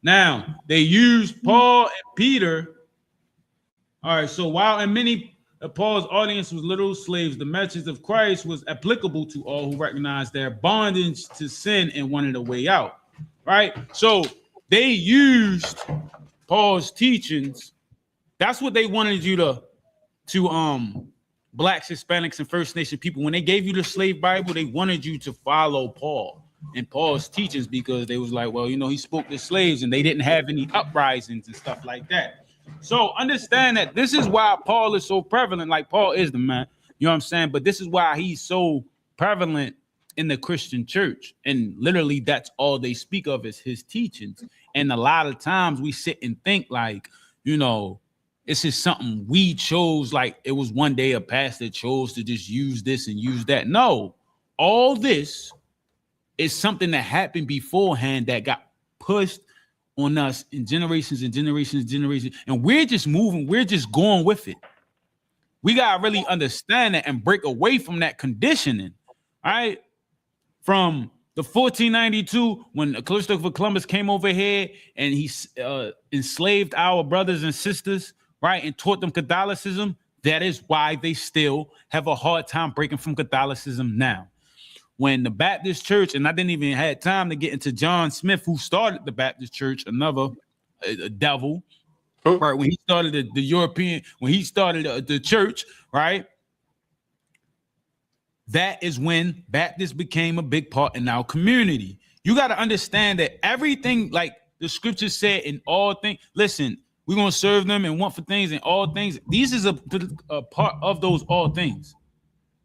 Now, they used Paul and Peter. All right, so while in many Paul's audience was literal slaves, the message of Christ was applicable to all who recognized their bondage to sin and wanted a way out, right? So they used Paul's teachings. That's what they wanted you to Blacks, Hispanics, and First Nation people. When they gave you the slave Bible, they wanted you to follow Paul and Paul's teachings because they was like, well, you know, he spoke to slaves and they didn't have any uprisings and stuff like that. So understand that this is why Paul is so prevalent. Like, Paul is the man, you know what I'm saying? But this is why he's so prevalent in the Christian church. And literally that's all they speak of is his teachings. And a lot of times we sit and think like, you know, it's just something we chose. Like it was one day a pastor chose to just use this and use that. No, all this is something that happened beforehand that got pushed on us in generations and generations and generations. And we're just moving. We're just going with it. We got to really understand that and break away from that conditioning, right? From the 1492, when Christopher Columbus came over here and he enslaved our brothers and sisters, right, and taught them Catholicism, that is why they still have a hard time breaking from Catholicism now. When the Baptist church, and I didn't even have time to get into John Smith, who started the Baptist church, another devil, right? When he started the European, when he started the church, right? That is when Baptist became a big part in our community. You got to understand that everything, like the scripture said, in all things, listen, we're going to serve them and want for things and all things. These is a part of those all things.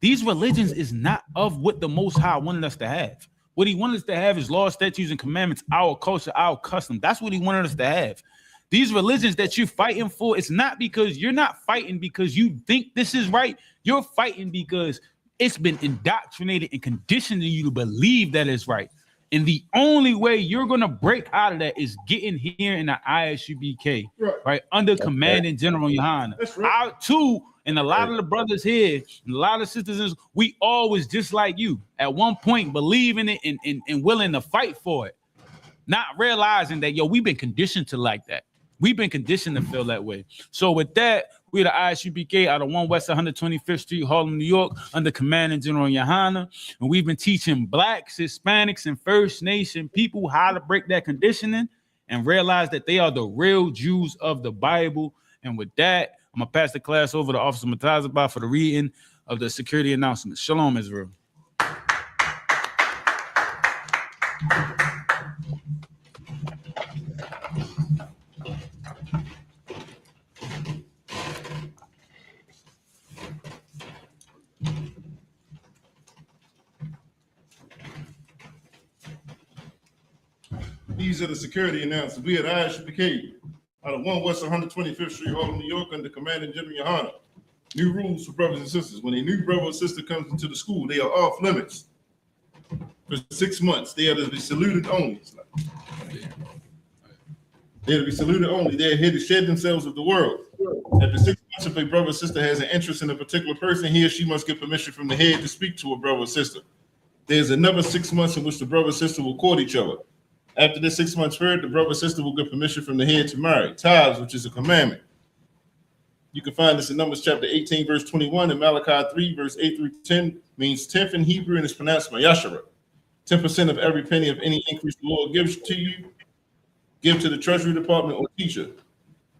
These religions is not of what the Most High wanted us to have. What he wanted us to have is laws, statutes, and commandments, our culture, our custom. That's what he wanted us to have. These religions that you're fighting for, it's not because you're not fighting because you think this is right. You're fighting because it's been indoctrinated and conditioning you to believe that it's right. And the only way you're going to break out of that is getting here in the ISUBK, right? Under command and General Yohana. Our two, and a lot of the brothers here, and a lot of sisters, we always just like you. At one point, believing it and willing to fight for it. Not realizing that, we've been conditioned to like that. We've been conditioned to feel that way. So with that, we're the ISUBK out of 1 West 125th Street, Harlem, New York, under command and General Yohana. And we've been teaching Blacks, Hispanics, and First Nation people how to break that conditioning and realize that they are the real Jews of the Bible. And with that, I'm going to pass the class over to Officer Matazabah for the reading of the security announcement. Shalom, Israel. These are the security announcements. We at ISUBK out of 1 West 125th Street, Harlem, New York, under command and General Yohana. New rules for brothers and sisters. When a new brother or sister comes into the school, they are off limits for 6 months. They are to be saluted only. They are to be saluted only. They are here to shed themselves of the world. After 6 months, if a brother or sister has an interest in a particular person, he or she must get permission from the head to speak to a brother or sister. There's another 6 months in which the brother or sister will court each other. After this 6 months period, the brother or sister will get permission from the head to marry. Tithes, which is a commandment. You can find this in Numbers chapter 18, verse 21, and Malachi 3, verse 8 through 10, means 10th in Hebrew and is pronounced Mayashara. 10% of every penny of any increase the Lord gives to you, give to the Treasury Department or teacher.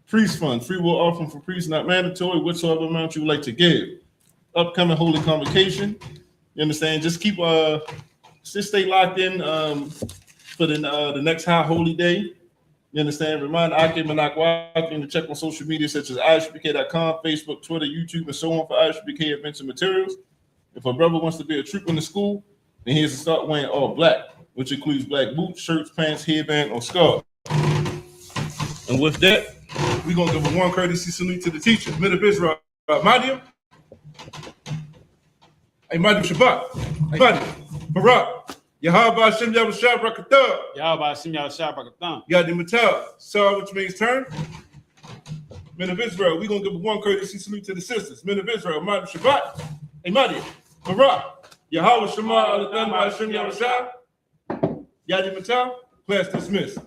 Priest fund, free will offering for priests, not mandatory, whatsoever amount you would like to give. Upcoming holy convocation. You understand? Just keep, just stay locked in for the next high holy day. You understand? Remind Akim and Akwakim to check on social media such as ISUBK.com, Facebook, Twitter, YouTube, and so on for ISUBK events and materials. If a brother wants to be a troop in the school, then he has to start wearing all black, which includes black boots, shirts, pants, headband, or scarf. And with that, we're going to give a warm courtesy salute to the teachers. Men of Israel, Madiam. Hey, Madiam Shabbat. Madiam, Barak. Yahweh Hashem Yahushua Brakatah. Yahweh Hashem Yahushua Brakatah. Yadi Matah. Saw, which means turn. Men of Israel, we're going to give one courtesy salute to the sisters. Men of Israel, Madu Shabbat, Imadi, Barak, Yahweh Shema, Alathan, Hashem Yahushua, Yadi Matal, class dismissed.